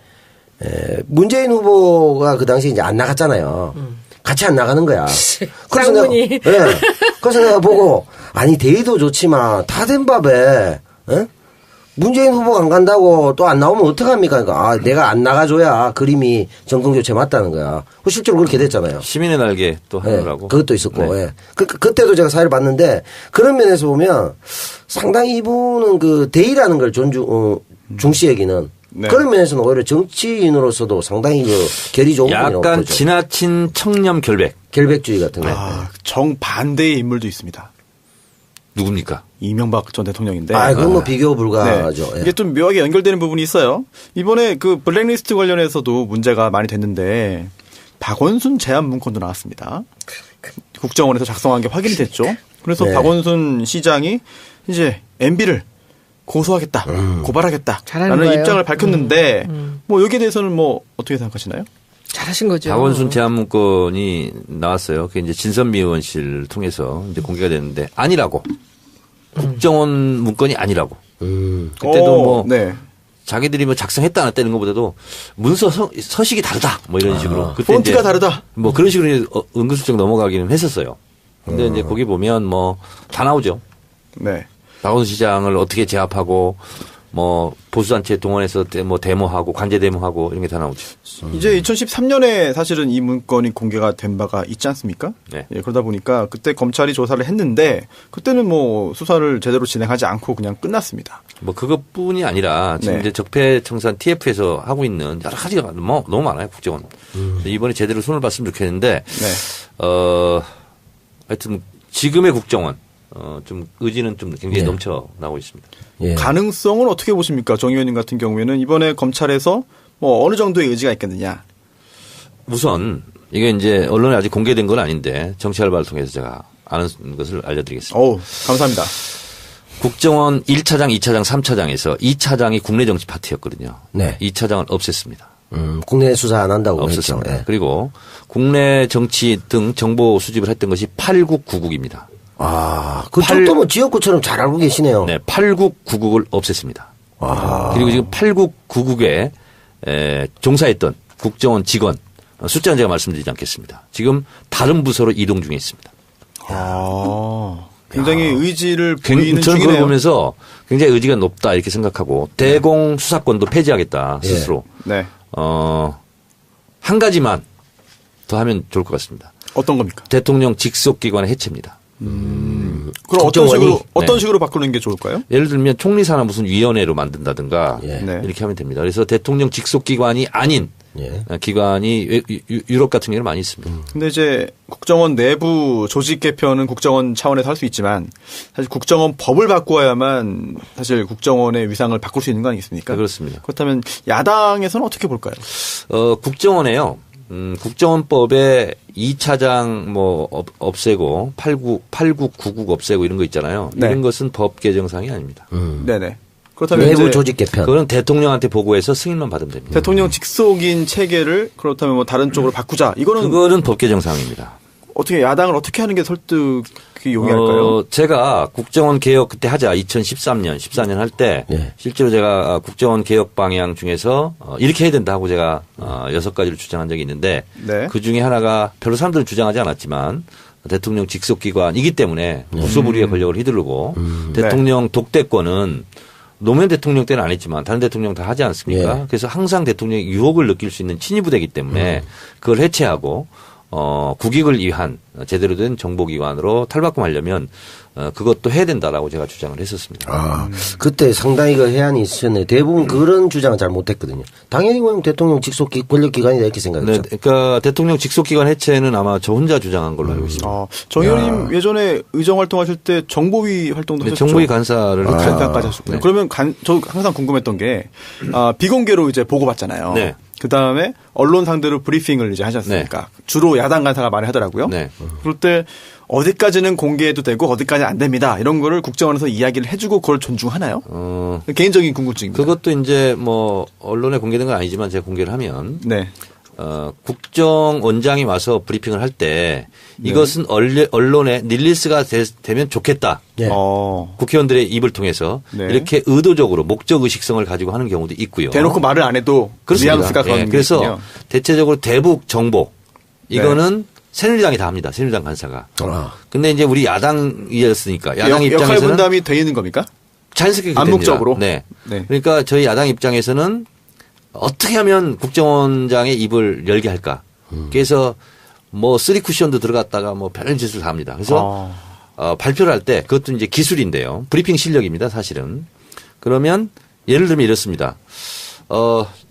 문재인 후보가 그 당시에 이제 안 나갔잖아요. 같이 안 나가는 거야. 그래서 내가 보고 대의도 좋지만 다 된 밥에 문재인 후보가 안 간다고 또 안 나오면 어떡합니까? 그러니까 내가 안 나가줘야 그림이 정권 교체 맞다는 거야. 실제로 그렇게 됐잖아요. 시민의 날개 또 하느라고. 그것도 있었고. 그때도 제가 사회를 봤는데 그런 면에서 보면 상당히 이분은 그 대의라는 걸 중시 여기는 그런 면에서는 오히려 정치인으로서도 상당히 결이 좋은 분이라고 약간 보죠. 지나친 청렴 결백. 결백주의 같은 거. 정반대의 인물도 있습니다. 누굽니까? 이명박 전 대통령인데. 그건 뭐 비교 불가하죠. 네. 이게 좀 묘하게 연결되는 부분이 있어요. 이번에 그 블랙리스트 관련해서도 문제가 많이 됐는데 박원순 제안 문건도 나왔습니다. 국정원에서 작성한 게 확인이 됐죠. 그래서 네. 박원순 시장이 이제 MB를 고소하겠다, 고발하겠다라는 잘하는 거예요. 입장을 밝혔는데 뭐 여기에 대해서는 뭐 어떻게 생각하시나요? 잘하신 거죠. 박원순 제안 문건이 나왔어요. 그게 이제 진선미 의원실을 통해서 이제 공개가 됐는데 아니라고. 국정원 문건이 아니라고. 그때도 뭐 네. 자기들이 뭐 작성했다 안 했다는 것보다도 문서 서식이 다르다 뭐 이런 식으로. 그때 폰트가 이제 다르다. 뭐 그런 식으로 은근슬쩍 넘어가기는 했었어요. 근데 이제 거기 보면 뭐 다 나오죠. 네. 박원순 시장을 어떻게 제압하고 뭐 보수단체 동원해서 뭐 데모하고 관제 데모하고 이런 게 다 나오죠. 이제 2013년에 사실은 이 문건이 공개가 된 바가 있지 않습니까? 네. 예, 그러다 보니까 그때 검찰이 조사를 했는데 그때는 뭐 수사를 제대로 진행하지 않고 그냥 끝났습니다. 뭐 그것뿐이 아니라 지금 네. 이제 적폐청산 TF에서 하고 있는 여러 가지가 뭐 너무 많아요 국정원. 이번에 제대로 손을 봤으면 좋겠는데 네. 하여튼 지금의 국정원 좀 의지는 좀 굉장히 네. 넘쳐 나오고 있습니다. 예. 가능성은 어떻게 보십니까? 정 의원님 같은 경우에는 이번에 검찰에서 뭐 어느 정도의 의지가 있겠느냐? 우선 이게 이제 언론에 아직 공개된 건 아닌데 정치 알바를 통해서 제가 아는 것을 알려드리겠습니다. 어우, 감사합니다. 국정원 1차장, 2차장, 3차장에서 2차장이 국내 정치 파트였거든요. 네. 2차장을 없앴습니다. 국내 수사 안 한다고 했죠. 없었습니다. 예. 그리고 국내 정치 등 정보 수집을 했던 것이 8국 9국입니다. 그쪽도 뭐 지역구처럼 잘 알고 계시네요. 네, 8국 9국을 없앴습니다. 그리고 지금 8국 9국에 종사했던 국정원 직원 숫자는 제가 말씀드리지 않겠습니다. 지금 다른 부서로 이동 중에 있습니다. 굉장히 의지를 보이는 저는 그걸 중이네요. 보면서 굉장히 의지가 높다 이렇게 생각하고 대공 수사권도 폐지하겠다 스스로. 네. 한 가지만 더 하면 좋을 것 같습니다. 어떤 겁니까? 대통령 직속기관의 해체입니다. 그럼 국정원이? 어떤 식으로 바꾸는 게 좋을까요? 예를 들면 총리산하 무슨 위원회로 만든다든가 예. 네. 이렇게 하면 됩니다. 그래서 대통령 직속기관이 아닌 예. 기관이 유럽 같은 경우는 많이 있습니다. 근데 이제 국정원 내부 조직 개편은 국정원 차원에서 할 수 있지만 사실 국정원 법을 바꾸어야만 사실 국정원의 위상을 바꿀 수 있는 거 아니겠습니까? 네, 그렇습니다. 그렇다면 야당에서는 어떻게 볼까요? 국정원에요. 국정원법에 2차장 뭐 없애고 8국 9국 없애고 이런 거 있잖아요. 네. 이런 것은 법 개정상이 아닙니다. 네네. 그렇다면 내부 이제 조직 개편. 그건 대통령한테 보고해서 승인만 받으면 됩니다. 대통령 직속인 체계를 그렇다면 뭐 다른 쪽으로 바꾸자. 이거는 그거는 법 개정상입니다. 어떻게 야당을 어떻게 하는 게 설득이 용이할까요? 제가 국정원 개혁 그때 하자 2013년 14년 할 때 예. 실제로 제가 국정원 개혁 방향 중에서 이렇게 해야 된다 하고 제가 6가지를 주장한 적이 있는데 네. 그 중에 하나가 별로 사람들은 주장하지 않았지만 대통령 직속기관이기 때문에 국소부리의 권력을 휘두르고 대통령 독대권은 노무현 대통령 때는 안 했지만 다른 대통령 다 하지 않습니까? 예. 그래서 항상 대통령이 유혹을 느낄 수 있는 친위부대이기 때문에 그걸 해체하고 국익을 위한 제대로 된 정보기관으로 탈바꿈하려면 그것도 해야 된다라고 제가 주장을 했었습니다. 그때 상당히 그 해안이 있었는데 대부분 그런 주장은 잘 못했거든요. 당연히 그냥 대통령 직속 권력기관이다 이렇게 네, 생각했죠. 그러니까 대통령 직속기관 해체는 아마 저 혼자 주장한 걸로 알고 있습니다. 정 의원님 예전에 의정 활동하실 때 정보위 활동도 네, 하셨죠? 정보위 간사를 간사까지 하셨군요. 네. 그러면 저 항상 궁금했던 게 비공개로 이제 보고받잖아요. 네. 그 다음에 언론 상대로 브리핑을 이제 하셨으니까 주로 야당 간사가 많이 하더라고요. 네. 그럴 때 어디까지는 공개해도 되고 어디까지는 안 됩니다. 이런 거를 국정원에서 이야기를 해주고 그걸 존중하나요? 개인적인 궁금증입니다. 그것도 이제 뭐 언론에 공개된 건 아니지만 제가 공개를 하면 네. 국정원장이 와서 브리핑을 할 때 이것은 언론에 릴리스가 되면 좋겠다. 예. 국회의원들의 입을 통해서 네. 이렇게 의도적으로 목적 의식성을 가지고 하는 경우도 있고요. 대놓고 말을 안 해도 그렇습니다. 뉘앙스가 그런 예, 게 그래서 있군요. 대체적으로 대북 정보 이거는 새누리당이 다 합니다. 새누리당 간사가. 근데 이제 우리 야당이었으니까 야당 역할 입장에서는 분담이 돼 있는 겁니까? 자연스럽게 그렇게 암묵적으로? 됩니다. 네. 네. 그러니까 저희 야당 입장에서는 어떻게 하면 국정원장의 입을 열게 할까. 그래서 뭐 쓰리 쿠션도 들어갔다가 뭐 별의 짓을 다 합니다. 그래서 발표를 할 때 그것도 이제 기술인데요. 브리핑 실력입니다. 사실은. 그러면 예를 들면 이렇습니다.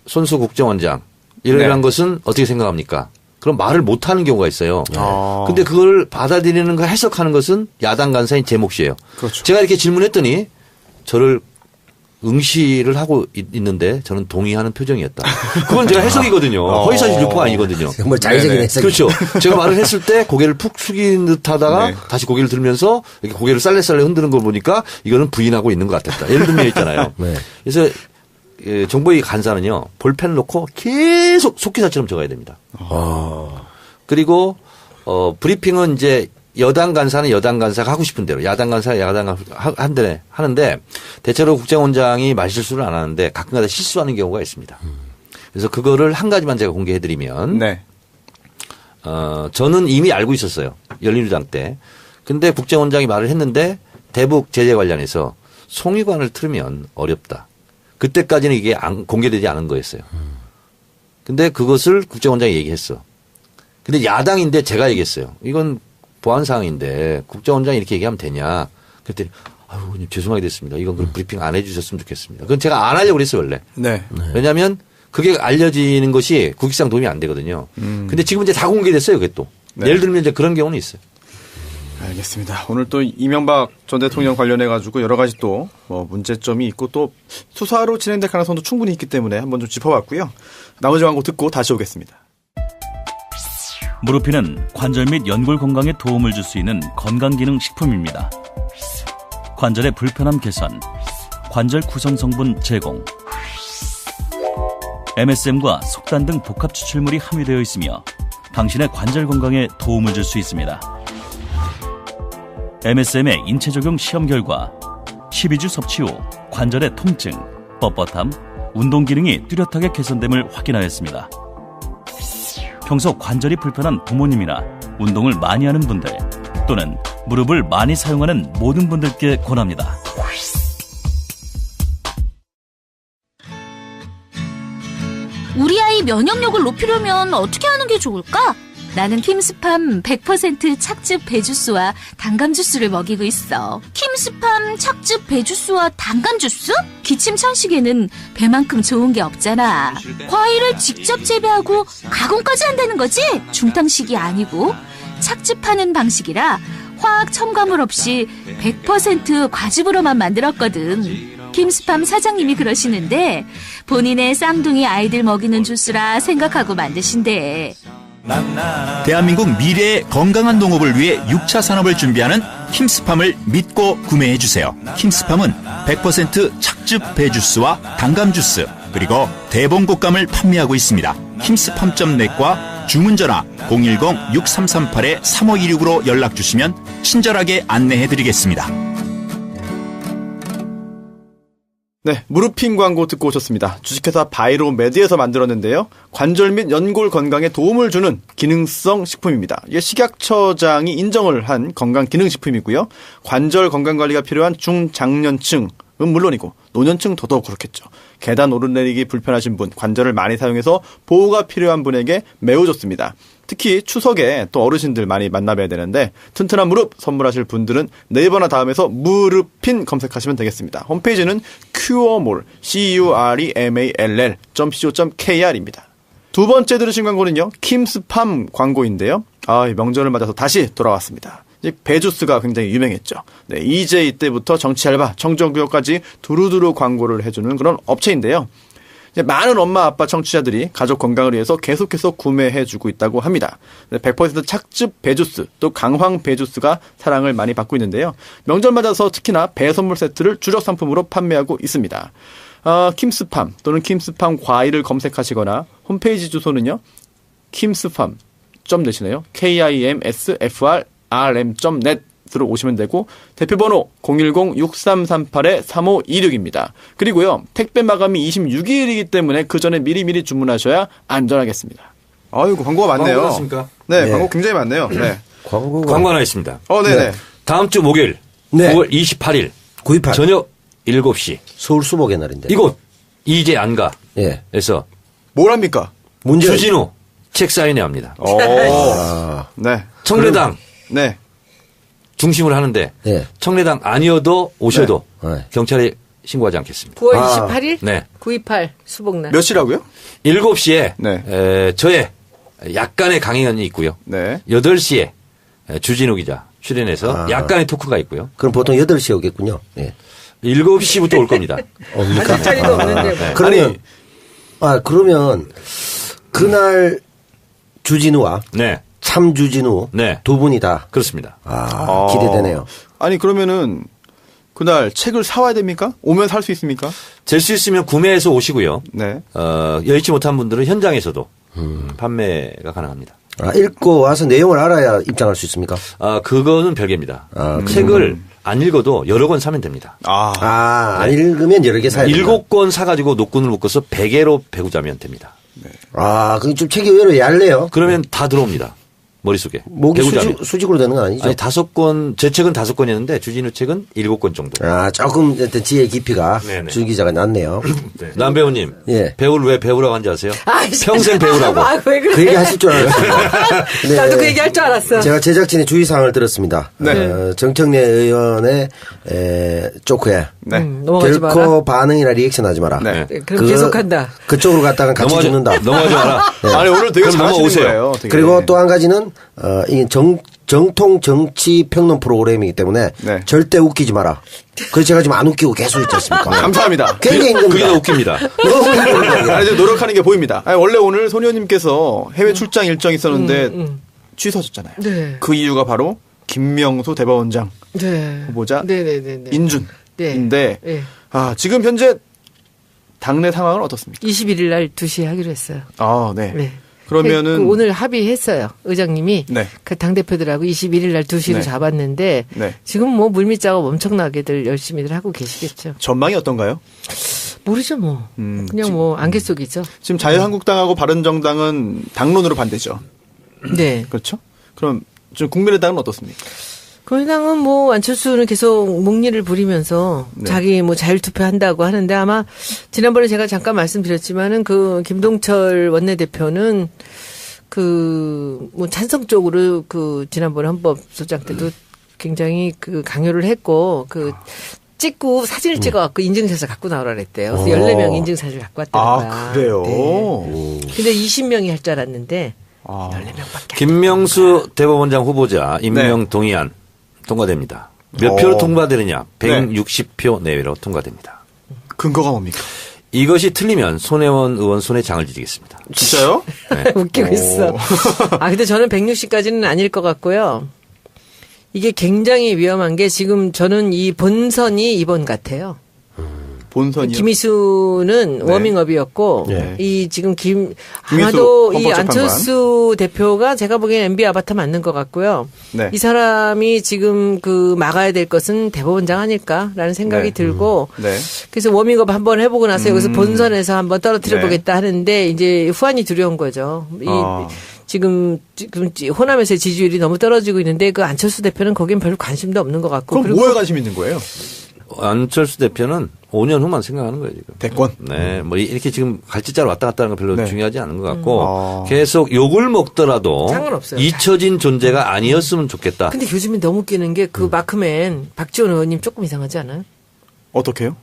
손수 국정원장 이러한 네. 것은 어떻게 생각합니까? 그럼 말을 못 하는 경우가 있어요. 아. 근데 그걸 받아들이는 거 해석하는 것은 야당 간사인 제 몫이에요. 그렇죠. 제가 이렇게 질문했더니 저를 응시를 하고 있는데 저는 동의하는 표정이었다. 그건 제가 해석이거든요. 허위사실 유포가 아니거든요. 정말 자의적인 네네. 해석. 그렇죠. 제가 말을 했을 때 고개를 푹 숙인 듯 하다가 네. 다시 고개를 들면서 이렇게 고개를 쌀래쌀래 흔드는 걸 보니까 이거는 부인하고 있는 것 같았다. 예를 들면 있잖아요. 네. 그래서 정보위 간사는요. 볼펜을 놓고 계속 속기사처럼 적어야 됩니다. 그리고 브리핑은 이제 여당 간사는 여당 간사가 하고 싶은 대로 야당 간사가 야당 간사 하는데 대체로 국정원장이 말실수를 안 하는데 가끔가다 실수하는 경우가 있습니다. 그래서 그거를 한 가지만 제가 공개해드리면 네. 저는 이미 알고 있었어요. 열린우리당 때. 근데 국정원장이 말을 했는데 대북 제재 관련해서 송위관을 틀으면 어렵다. 그때까지는 이게 공개되지 않은 거였어요. 근데 그것을 국정원장이 얘기했어. 근데 야당인데 제가 얘기했어요. 이건 보안 사항인데 국정원장이 이렇게 얘기하면 되냐. 그랬더니 아유 죄송하게 됐습니다. 이건 그럼 브리핑 안 해 주셨으면 좋겠습니다. 그건 제가 안 하려고 그랬어요 원래. 네. 왜냐하면 그게 알려지는 것이 국익상 도움이 안 되거든요. 근데 지금 이제 다 공개됐어요. 그게 또. 네. 예를 들면 이제 그런 경우는 있어요. 알겠습니다. 오늘 또 이명박 전 대통령 관련해 가지고 여러 가지 또 뭐 문제점이 있고 또 수사로 진행될 가능성도 충분히 있기 때문에 한번 좀 짚어봤고요. 나머지 광고 듣고 다시 오겠습니다. 무르피는 관절 및 연골 건강에 도움을 줄 수 있는 건강기능식품입니다. 관절의 불편함 개선, 관절 구성 성분 제공, MSM과 속단 등 복합 추출물이 함유되어 있으며 당신의 관절 건강에 도움을 줄 수 있습니다. MSM의 인체 적용 시험 결과 12주 섭취 후 관절의 통증, 뻣뻣함, 운동 기능이 뚜렷하게 개선됨을 확인하였습니다. 평소 관절이 불편한 부모님이나 운동을 많이 하는 분들 또는 무릎을 많이 사용하는 모든 분들께 권합니다. 우리 아이 면역력을 높이려면 어떻게 하는 게 좋을까? 나는 킴스팜 100% 착즙 배주스와 단감 주스를 먹이고 있어. 킴스팜 착즙 배주스와 단감 주스? 기침 천식에는 배만큼 좋은 게 없잖아. 과일을 직접 재배하고 가공까지 한다는 거지? 중탕식이 아니고 착즙하는 방식이라 화학 첨가물 없이 100% 과즙으로만 만들었거든. 킴스팜 사장님이 그러시는데 본인의 쌍둥이 아이들 먹이는 주스라 생각하고 만드신대. 대한민국 미래의 건강한 농업을 위해 6차 산업을 준비하는 킴스팜을 믿고 구매해주세요. 킴스팜은 100% 착즙 배주스와 단감 주스 그리고 대봉곡감을 판매하고 있습니다. 킴스팜.net과 주문전화 010-6338-3526으로 연락주시면 친절하게 안내해드리겠습니다. 네, 무르핀 광고 듣고 오셨습니다. 주식회사 바이로메드에서 만들었는데요. 관절 및 연골 건강에 도움을 주는 기능성 식품입니다. 이게 식약처장이 인정을 한 건강 기능식품이고요. 관절 건강관리가 필요한 중장년층은 물론이고 노년층 더더욱 그렇겠죠. 계단 오르내리기 불편하신 분, 관절을 많이 사용해서 보호가 필요한 분에게 매우 좋습니다. 특히 추석에 또 어르신들 많이 만나봐야 되는데 튼튼한 무릎 선물하실 분들은 네이버나 다음에서 무르핀 검색하시면 되겠습니다. 홈페이지는 curemal, curemall.co.kr입니다. 두 번째 들으신 광고는요. 킴스팜 광고인데요. 명절을 맞아서 다시 돌아왔습니다. 배주스가 굉장히 유명했죠. 네, EJ 때부터 정치 알바, 청정구역까지 두루두루 광고를 해주는 그런 업체인데요. 많은 엄마 아빠 청취자들이 가족 건강을 위해서 계속해서 구매해주고 있다고 합니다. 100% 착즙 배주스 또 강황 배주스가 사랑을 많이 받고 있는데요. 명절 맞아서 특히나 배 선물 세트를 주력 상품으로 판매하고 있습니다. 킴스팜 또는 킴스팜 과일을 검색하시거나 홈페이지 주소는요. kimsfarm.net이네요. kimsfrm.net 으로 오시면 되고 대표번호 010-6338-3526입니다. 그리고요. 택배 마감이 26일이기 때문에 그 전에 미리미리 주문하셔야 안전하겠습니다. 아이고 광고가 많네요. 광고가 네, 네. 광고 굉장히 많네요. 네. 광고 하나 있습니다. 네네. 다음 주 목요일 네. 9월 28일 928 저녁 7시 서울 수목의 날인데. 이곳 이재 안가에서 예. 뭘 합니까? 주진우 책 사인회 합니다. 네. 청래당 네. 중심을 하는데 예. 청래당 아니어도 오셔도 네. 경찰에 신고하지 않겠습니다. 9월 28일? 네. 928 수복날. 몇 시라고요? 7시에 네. 저의 약간의 강연이 있고요. 네. 8시에 주진우 기자 출연해서 약간의 토크가 있고요. 그럼 보통 8시에 오겠군요. 예. 7시부터 올 겁니다. 옵니까? 아직 자리도 없는데 뭐. 그러면 그날 주진우와 네. 참 주진우 네. 두 분이 다 그렇습니다. 기대되네요. 아니 그러면은 그날 책을 사와야 됩니까? 오면 살 수 있습니까? 될 수 있으면 구매해서 오시고요. 네. 여의치 못한 분들은 현장에서도 판매가 가능합니다. 읽고 와서 내용을 알아야 입장할 수 있습니까? 그거는 별개입니다. 책을 안 읽어도 여러 권 사면 됩니다. 안 읽으면 여러 개 사야 된다. 7권 사가지고 노끈을 묶어서 베개로 배우자면 됩니다. 그게 좀 책이 의외로 얇네요. 그러면 다 들어옵니다. 머릿속에. 목이 배우자면. 수직으로 되는 건 아니죠? 아니, 5권, 제 책은 5권이었는데 주진우 책은 7권 정도. 조금 지혜 깊이가 네네. 주 기자가 낮네요. 네. 남 배우님. 예. 배우를 왜 배우라고 한지 아세요? 평생 배우라고. 왜 그래? 그 얘기 하실 줄 알았어요. 네. 나도 그 얘기 할 줄 알았어. 제가 제작진의 주의사항을 들었습니다. 네. 정청래 의원의 조크에 네. 넘어가지 결코 마라. 반응이나 리액션 하지 마라. 네. 그럼 계속한다. 그쪽으로 갔다가 같이 죽는다. 넘어가지 마라. 아니 오늘 되게 그럼 잘하시는 넘어오세요. 거예요. 되게. 그리고 또 한 가지는 이 정통 정치 평론 프로그램이기 때문에 네. 절대 웃기지 마라. 그래서 제가 지금 안 웃기고 계속 있지 않습니까? 감사합니다. 굉장히 그게 더 힘듭니다. 웃깁니다. 너무 힘듭니다. 아니, 지금 노력하는 게 보입니다. 아니, 원래 오늘 손 의원님께서 해외 출장 일정이 있었는데 취소하셨잖아요. 네. 그 이유가 바로 김명수 대법원장 네. 후보자 네네네. 인준인데 네. 지금 현재 당내 상황은 어떻습니까? 21일 날 2시에 하기로 했어요. 네. 네. 그러면은 오늘 합의했어요. 의장님이 네. 그 당대표들하고 21일 날 2시로 네. 잡았는데 네. 지금 뭐 물밑 작업 엄청나게들 열심히들 하고 계시겠죠. 전망이 어떤가요? 모르죠 뭐. 그냥 뭐 안개 속이죠. 지금 자유한국당하고 바른정당은 당론으로 반대죠. 네. 그렇죠? 그럼 지금 국민의당은 어떻습니까? 국민의당은 뭐 안철수는 계속 목리를 부리면서 네. 자기 뭐 자율투표 한다고 하는데 아마 지난번에 제가 잠깐 말씀드렸지만은 그 김동철 원내대표는 그 뭐 찬성 쪽으로 그 지난번에 헌법소장 때도 굉장히 그 강요를 했고 그 찍고 사진을 찍어갖고 인증샷을 갖고 나오라 그랬대요. 그래서 14명 인증샷을 갖고 왔다는 거야. 그래요? 네. 근데 20명이 할 줄 알았는데 14명밖에 김명수 대법원장 후보자 임명 동의안 통과됩니다. 몇 표로 통과되느냐? 160표 내외로 통과됩니다. 근거가 뭡니까? 이것이 틀리면 손혜원 의원 손에 장을 지지겠습니다. 진짜요? 네. 웃기고 있어. 근데 저는 160까지는 아닐 것 같고요. 이게 굉장히 위험한 게 지금 저는 이 본선이 이번 같아요. 본선이요? 김희수는 네. 워밍업이었고 네. 이 지금 아마도 이 헌법재판관. 안철수 대표가 제가 보기엔 MB 아바타 맞는 것 같고요. 네. 이 사람이 지금 그 막아야 될 것은 대법원장 아닐까라는 생각이 네. 들고 네. 그래서 워밍업 한번 해보고 나서 여기서 본선에서 한번 떨어뜨려 네. 보겠다 하는데 이제 후환이 두려운 거죠. 지금 호남에서의 지지율이 너무 떨어지고 있는데 그 안철수 대표는 거긴 별로 관심도 없는 것 같고. 그럼 그리고 뭐에 관심 있는 거예요? 안철수 대표는 5년 후만 생각하는 거예요, 지금. 대권? 네. 뭐 이렇게 지금 갈짓자로 왔다 갔다 하는 건 별로 네. 중요하지 않은 것 같고 계속 욕을 먹더라도 상관없어요. 잊혀진 존재가 아니었으면 좋겠다. 근데 요즘에 너무 웃기는 게 그 마크맨 박지원 의원님 조금 이상하지 않아요? 어떻게요?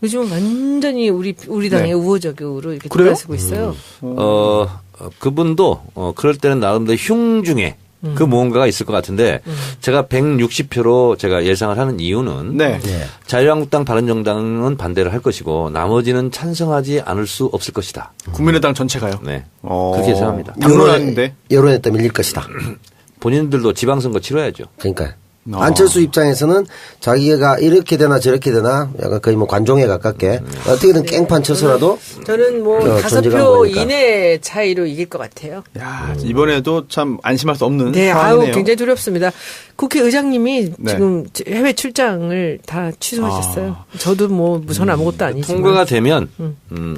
요즘은 완전히 우리 당의 네. 우호적으로 이렇게 그래요? 돌아서고 있어요. 그분도 그럴 때는 나름대로 흉중에 그 무언가가 있을 것 같은데 제가 160표로 제가 예상을 하는 이유는 네. 자유한국당 바른정당은 반대를 할 것이고 나머지는 찬성하지 않을 수 없을 것이다. 국민의당 전체가요? 네. 그렇게 예상합니다. 당론하는데 여론에 따라 밀릴 것이다. 본인들도 지방선거 치러야죠. 그러니까 안철수 입장에서는 자기가 이렇게 되나 저렇게 되나 약간 거의 뭐 관종에 가깝게 어떻게든 깽판 쳐서라도 저는 뭐 존재감 5표 보이니까. 이내 차이로 이길 것 같아요. 야, 이번에도 참 안심할 수 없는 네, 상황이네요. 굉장히 두렵습니다. 국회의장님이 네. 지금 해외 출장을 다 취소하셨어요. 저도 뭐 전 아무것도 아니지만. 통과가 되면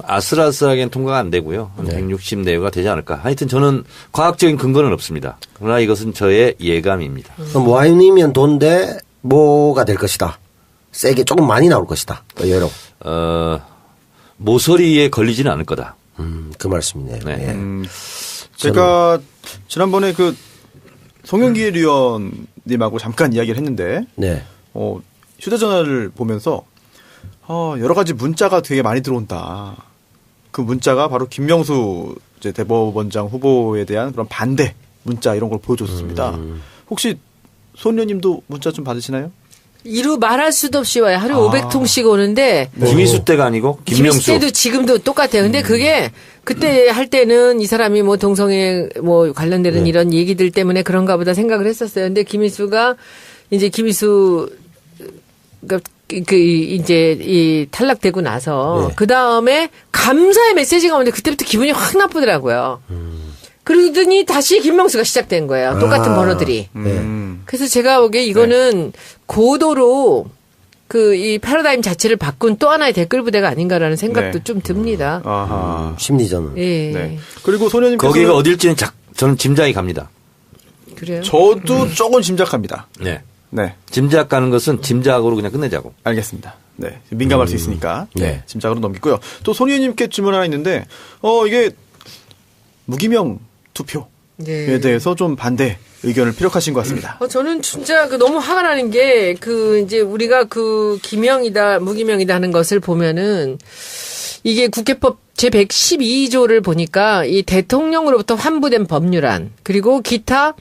아슬아슬하게는 통과가 안 되고요. 한 160 내외가 되지 않을까. 하여튼 저는 과학적인 근거는 없습니다. 그러나 이것은 저의 예감입니다. 그럼 와인이면 돈데 뭐가 될 것이다. 세게 조금 많이 나올 것이다. 의외로. 모서리에 걸리지는 않을 거다. 그 말씀이네요. 네. 예. 제가 지난번에 그 송영길 의원님하고 잠깐 이야기를 했는데 네. 휴대전화를 보면서 여러 가지 문자가 되게 많이 들어온다. 그 문자가 바로 김명수 이제 대법원장 후보에 대한 그런 반대 문자 이런 걸 보여줬습니다. 혹시 손 의원님도 문자 좀 받으시나요? 이루 말할 수도 없이 와요. 하루에 500통씩 오는데. 김희수 때가 아니고 김명수. 김희수 때도 지금도 똑같아요. 근데 그게 그때 할 때는 이 사람이 뭐 동성애 뭐 관련되는 이런 얘기들 때문에 그런가 보다 생각을 했었어요. 근데 김희수가 이제 이제 이 탈락되고 나서 그 다음에 감사의 메시지가 오는데 그때부터 기분이 확 나쁘더라고요. 그러더니 다시 김명수가 시작된 거예요. 똑같은 번호들이. 그래서 제가 보기에 이거는 고도로 이 패러다임 자체를 바꾼 또 하나의 댓글 부대가 아닌가라는 생각도 좀 듭니다. 아하. 심리전은. 예. 네. 그리고 손 의원님께서 거기가 어딜지는 저는 짐작이 갑니다. 그래요? 저도 조금 짐작합니다. 네. 네. 짐작 가는 것은 짐작으로 그냥 끝내자고. 알겠습니다. 네. 민감할 수 있으니까. 네. 짐작으로 넘기고요. 또 손 의원님께 질문 하나 있는데, 이게 무기명 투표에 네. 대해서 좀 반대 의견을 피력하신 것 같습니다. 저는 진짜 너무 화가 나는 게 이제 우리가 기명이다, 무기명이다 하는 것을 보면은 이게 국회법 제112조를 보니까 이 대통령으로부터 환부된 법률안 그리고 기타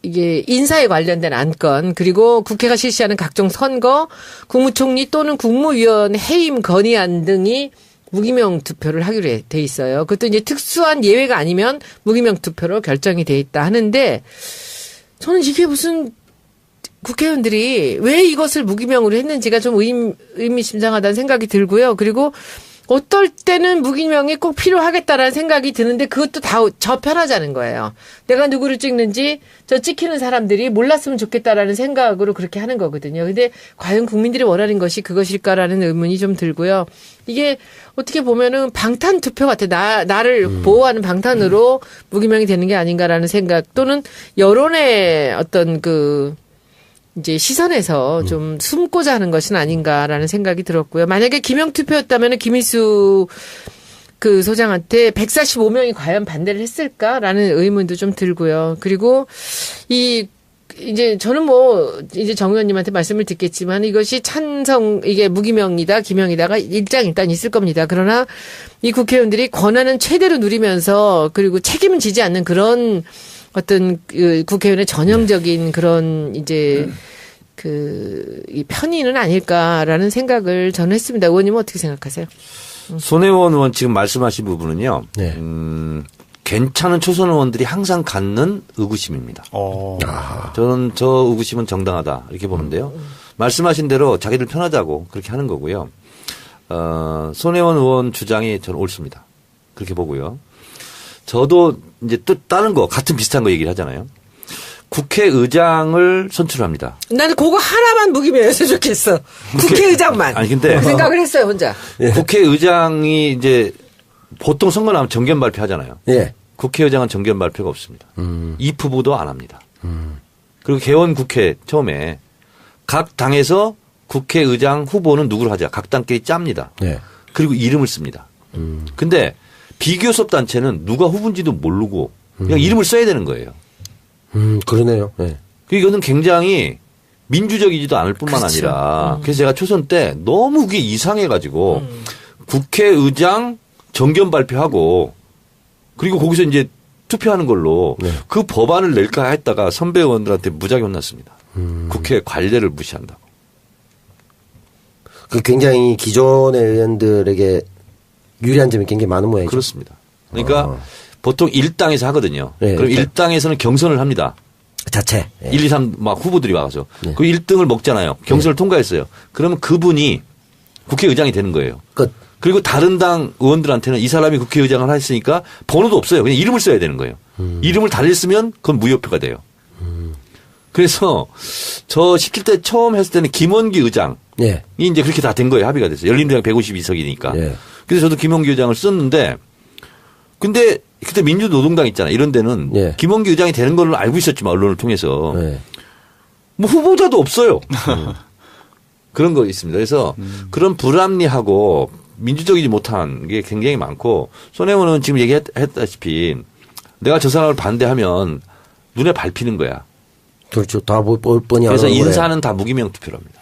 이게 인사에 관련된 안건 그리고 국회가 실시하는 각종 선거, 국무총리 또는 국무위원 해임 건의안 등이 무기명 투표를 하기로 돼 있어요. 그것도 이제 특수한 예외가 아니면 무기명 투표로 결정이 돼 있다 하는데 저는 이게 무슨 국회의원들이 왜 이것을 무기명으로 했는지가 좀 의미심장하다는 생각이 들고요. 그리고 어떨 때는 무기명이 꼭 필요하겠다라는 생각이 드는데 그것도 다 저 편하자는 거예요. 내가 누구를 찍는지 저 찍히는 사람들이 몰랐으면 좋겠다라는 생각으로 그렇게 하는 거거든요. 근데 과연 국민들이 원하는 것이 그것일까라는 의문이 좀 들고요. 이게 어떻게 보면은 방탄 투표 같아. 나를 보호하는 방탄으로 무기명이 되는 게 아닌가라는 생각 또는 여론의 어떤 이제 시선에서 좀 숨고자 하는 것은 아닌가라는 생각이 들었고요. 만약에 기명 투표였다면 김희수 소장한테 145명이 과연 반대를 했을까라는 의문도 좀 들고요. 그리고 이제 저는 이제 정 의원님한테 말씀을 듣겠지만 이것이 이게 무기명이다, 기명이다가 일단 있을 겁니다. 그러나 이 국회의원들이 권한은 최대로 누리면서 그리고 책임을 지지 않는 그런 어떤 국회의원의 전형적인 그런 이제 이 편의는 아닐까라는 생각을 저는 했습니다. 의원님은 어떻게 생각하세요? 손혜원 의원 지금 말씀하신 부분은요. 네. 괜찮은 초선 의원들이 항상 갖는 의구심입니다. 저는 저 의구심은 정당하다 이렇게 보는데요. 말씀하신 대로 자기들 편하자고 그렇게 하는 거고요. 손혜원 의원 주장이 저는 옳습니다. 그렇게 보고요. 저도 이제 또 다른 거 같은 비슷한 거 얘기를 하잖아요. 국회의장을 선출합니다. 나는 그거 하나만 무기명이었으면 좋겠어. 국회의장만. 아니 근데 그 생각을 했어요 혼자. 국회의장이 이제 보통 선거 나면 정견 발표하잖아요. 예. 국회의장은 정견 발표가 없습니다. 입 후보도 안 합니다. 그리고 개원 국회 처음에 각 당에서 국회의장 후보는 누구를 하자. 각 당끼리 짭니다. 예. 그리고 이름을 씁니다. 근데 비교섭 단체는 누가 후보인지도 모르고 그냥 이름을 써야 되는 거예요. 그러네요. 네. 이거는 굉장히 민주적이지도 않을 뿐만 그렇죠. 아니라 그래서 제가 초선 때 너무 그게 이상해가지고 국회의장 정견 발표하고 그리고 거기서 이제 투표하는 걸로 그 법안을 낼까 했다가 선배 의원들한테 무지하게 혼났습니다. 국회 관례를 무시한다고. 굉장히 기존의 의원들에게 유리한 점이 굉장히 많은 모양이죠. 그렇습니다. 그러니까 보통 1당에서 하거든요. 네, 그럼 그러니까. 1당에서는 경선을 합니다. 자체. 예. 1, 2, 3 막 후보들이 와서 네. 그 1등을 먹잖아요. 경선을 통과했어요. 그러면 그분이 국회의장이 되는 거예요. 그리고 다른 당 의원들한테는 이 사람이 국회의장을 했으니까 번호도 없어요. 그냥 이름을 써야 되는 거예요. 이름을 달렸으면 그건 무효표가 돼요. 그래서 저 17대 처음 했을 때는 김원기 의장이 이제 그렇게 다 된 거예요. 합의가 됐어요. 열린우리당 152석이니까. 예. 그래서 저도 김원기 의장을 썼는데 근데 그때 민주노동당 있잖아요. 이런 데는 김원기 의장이 되는 걸로 알고 있었지만 언론을 통해서 뭐 후보자도 없어요. 그런 거 있습니다. 그래서 그런 불합리하고 민주적이지 못한 게 굉장히 많고 손혜원은 지금 얘기했다시피 내가 저 사람을 반대하면 눈에 밟히는 거야. 그렇죠. 다 뻔히 그래서 하는 인사는 다 무기명 투표로 합니다.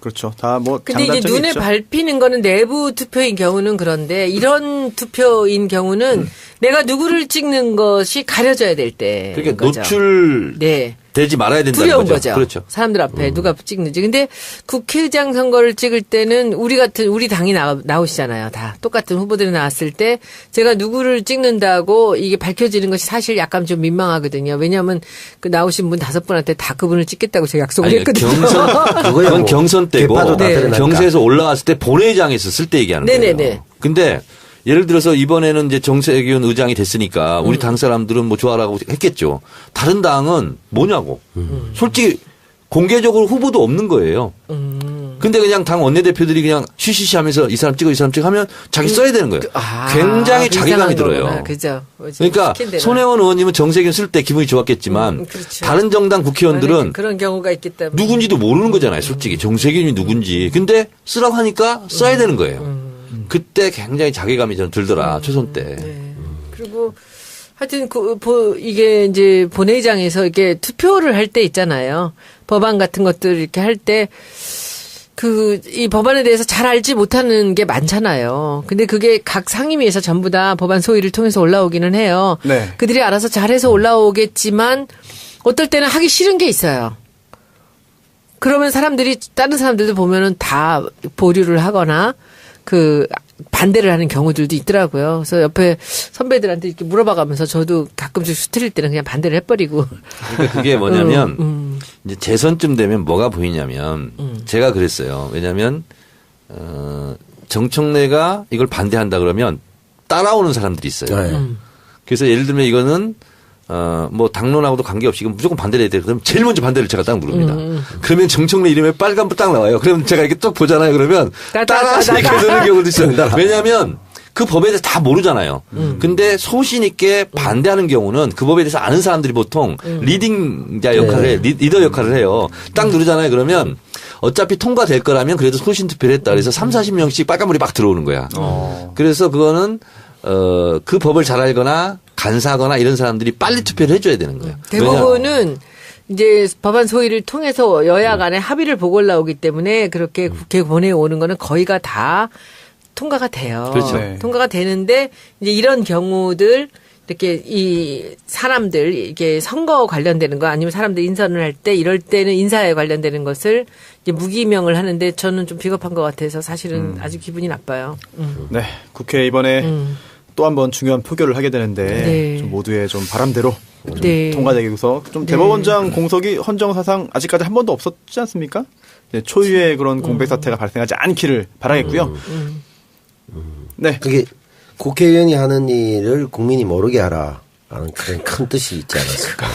그렇죠. 다 뭐 근데 이제 장단점이 눈에 있죠. 밟히는 거는 내부 투표인 경우는 그런데 이런 투표인 경우는 내가 누구를 찍는 것이 가려져야 될 때. 그러니까 거죠. 노출 네. 되지 말아야 된다는 두려운 거죠. 거죠. 그렇죠. 사람들 앞에 누가 찍는지. 근데 국회의장 선거를 찍을 때는 우리 당이 나오시잖아요. 다 똑같은 후보들이 나왔을 때 제가 누구를 찍는다고 이게 밝혀지는 것이 사실 약간 좀 민망하거든요. 왜냐하면 그 나오신 분 5분한테 다 그분을 찍겠다고 제가 약속을 아니, 했거든요. 그건 경선 때고 개파도 다 드러나니까. 경세에서 올라왔을 때 본회의장에 있었을 때 얘기하는 네네네. 거예요. 근데 예를 들어서 이번에는 이제 정세균 의장이 됐으니까 우리 당 사람들은 뭐 좋아라고 했겠죠. 다른 당은 뭐냐고. 솔직히 공개적으로 후보도 없는 거예요. 근데 그냥 당 원내대표들이 그냥 쉬쉬쉬 하면서 이 사람 찍어 하면 자기 써야 되는 거예요. 굉장히 자괴감이 들어요. 그죠. 그러니까 손혜원 의원님은 정세균 쓸 때 기분이 좋았겠지만 그렇죠. 다른 정당 국회의원들은 그런 경우가 있기 때문에 누군지도 모르는 거잖아요. 솔직히 정세균이 누군지. 근데 쓰라고 하니까 써야 되는 거예요. 그때 굉장히 자괴감이 좀 들더라. 초선 때. 네. 그리고 하여튼 이게 이제 본회의장에서 이렇게 투표를 할 때 있잖아요. 법안 같은 것들 이렇게 할 때 이 법안에 대해서 잘 알지 못하는 게 많잖아요. 근데 그게 각 상임위에서 전부 다 법안 소위를 통해서 올라오기는 해요. 네. 그들이 알아서 잘해서 올라오겠지만 어떨 때는 하기 싫은 게 있어요. 그러면 다른 사람들도 보면은 다 보류를 하거나 반대를 하는 경우들도 있더라고요. 그래서 옆에 선배들한테 이렇게 물어봐가면서 저도 가끔씩 수틀릴 때는 그냥 반대를 해버리고. 그러니까 그게 뭐냐면 이제 재선쯤 되면 뭐가 보이냐면 제가 그랬어요. 왜냐하면 정청래가 이걸 반대한다 그러면 따라오는 사람들이 있어요. 그래서 예를 들면 이거는 뭐 당론하고도 관계없이 이건 무조건 반대를 해야 돼. 그럼 제일 먼저 반대를 제가 딱 물읍니다. 그러면 정청래 이름에 빨간불 딱 나와요. 그러면 제가 이렇게 딱 보잖아요. 그러면 따라서 이렇게 되는 경우도 있어요. 왜냐하면 그 법에 대해서 다 모르잖아요. 근데 소신 있게 반대하는 경우는 그 법에 대해서 아는 사람들이 보통 리딩자 역할을 리더 역할을 해요. 딱 누르잖아요. 그러면 어차피 통과될 거라면 그래도 소신 투표를 했다. 그래서 30-40명씩 빨간불이 막 들어오는 거야. 그래서 그거는 그 법을 잘 알거나 간사하거나 이런 사람들이 빨리 투표를 해줘야 되는 거예요. 대부분은 이제 법안 소위를 통해서 여야 간에 합의를 보고 올라오기 때문에 그렇게 국회에 보내오는 거는 거의가 다 통과가 돼요. 그렇죠. 네. 통과가 되는데 이제 이런 경우들 이렇게 이 사람들 이게 선거 관련되는 거 아니면 사람들 인선을 할 때 이럴 때는 인사에 관련되는 것을 이제 무기명을 하는데 저는 좀 비겁한 것 같아서 사실은 아주 기분이 나빠요. 네, 국회 이번에 또 한 번 중요한 표결을 하게 되는데 네. 좀 모두의 좀 바람대로 좀 네. 통과되기 위해서 좀 대법원장 공석이 헌정사상 아직까지 한 번도 없었지 않습니까? 네, 초유의 그런 공백 사태가 발생하지 않기를 바라겠고요. 네, 그게 국회의원이 하는 일을 국민이 모르게 하라. 라는 그런 큰 뜻이 있지 않았을까.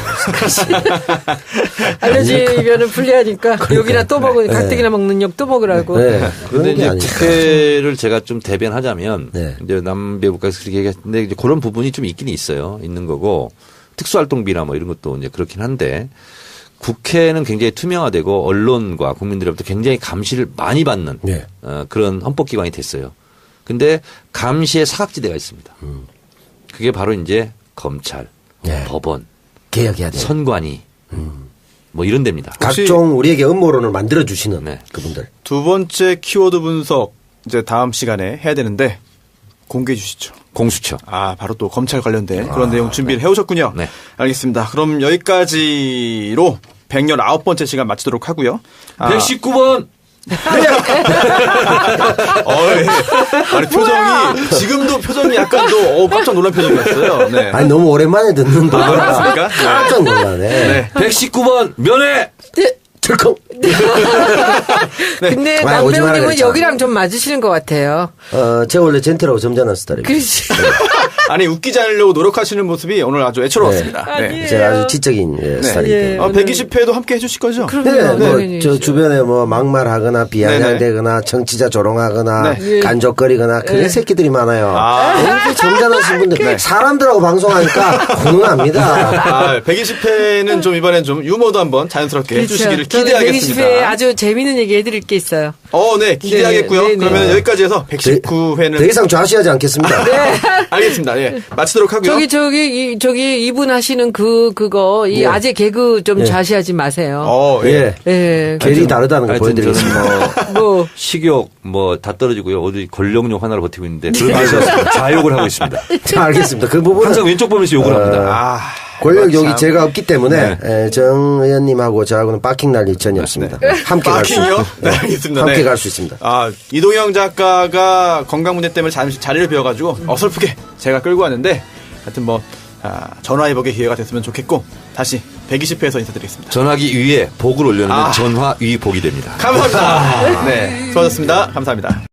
알려지면은 불리하니까 욕이나 또 먹으니 가뜩이나 먹는 욕 또 먹으라고. 네. 그런데 그런 게 이제 아닐까. 국회를 제가 좀 대변하자면 네. 이제 남배국가에서 그렇게 얘기했는데 이제 그런 부분이 좀 있긴 있어요. 있는 거고 특수활동비나 뭐 이런 것도 이제 그렇긴 한데 국회는 굉장히 투명화되고 언론과 국민들로부터 굉장히 감시를 많이 받는 네. 그런 헌법기관이 됐어요. 근데 감시의 사각지대가 있습니다. 그게 바로 이제 검찰, 네. 법원, 개혁해야 돼. 선관위 뭐 이런 데입니다. 각종 우리에게 음모론을 만들어 주시는 네. 그분들. 두 번째 키워드 분석 이제 다음 시간에 해야 되는데 공개해 주시죠. 공수처. 아, 바로 또 검찰 관련된 그런 내용 준비를 해오셨군요. 네. 알겠습니다. 그럼 여기까지로 119번째 시간 마치도록 하고요. 119번. 아니 표정이 지금도 표정이 약간 또 깜짝 놀란 표정이었어요. 네. 아니 너무 오랜만에 듣는 노래라 그렇습니까? 깜짝 놀라네. 네. 119번 면회. 철컹. 근데 아, 오지 마라 남배우님은 그랬잖아. 여기랑 좀 맞으시는 것 같아요. 제가 원래 젠틀하고 점잖은 스타일입니다. 그렇지. 아니 웃기지 않으려고 노력하시는 모습이 오늘 아주 애처로웠습니다. 네. 아니에요. 제가 아주 지적인 스타일이기 때문에. 120회도 함께 해주실 거죠? 그럼요. 네, 저 주변에 뭐 막말하거나 비아냥대거나 정치자 조롱하거나 간족거리거나 그런 새끼들이 많아요. 너무 점잖으신 분들 사람들하고 방송하니까 훈훈합니다. 120회는 좀 이번엔 좀 유머도 한번 자연스럽게 해주시기를 기대하겠습니다. 120회 아주 재미있는 얘기 해드릴 게 있어요. 네, 기대하겠고요. 네, 네, 그러면 네. 여기까지 해서 119회는 더 이상 좌시하지 않겠습니다. 알겠습니다. 예. 마치도록 하고요. 저기 이분 하시는 그거 이 예. 아재 개그 좀 예. 좌시하지 마세요. 예. 예. 결이 다르다는 걸 하여튼 보여드리겠습니다. 저는 뭐 식욕 뭐 다 떨어지고요. 어디 권력욕 하나로 버티고 있는데 그러면서 좌욕을 하고 있습니다. 자, 알겠습니다. 그 부분은 항상 왼쪽 보면서 욕을 합니다. 권력욕이 참. 제가 없기 때문에 네. 정 의원님하고 저하고는 빠킹 날 일전이 없습니다. 함께 갈 수 빠킹이요? 있습니다. 네, 알겠습니다. 함께 네. 갈 수 있습니다. 이동영 작가가 건강 문제 때문에 잠시 자리를 비워가지고 어설프게 제가 끌고 왔는데 하여튼 뭐 전화위복의 기회가 됐으면 좋겠고 다시 120회에서 인사드리겠습니다. 전화기 위에 복을 올려놓으면 전화 위 복이 됩니다. 감사합니다. 네, 수고하셨습니다. 감사합니다.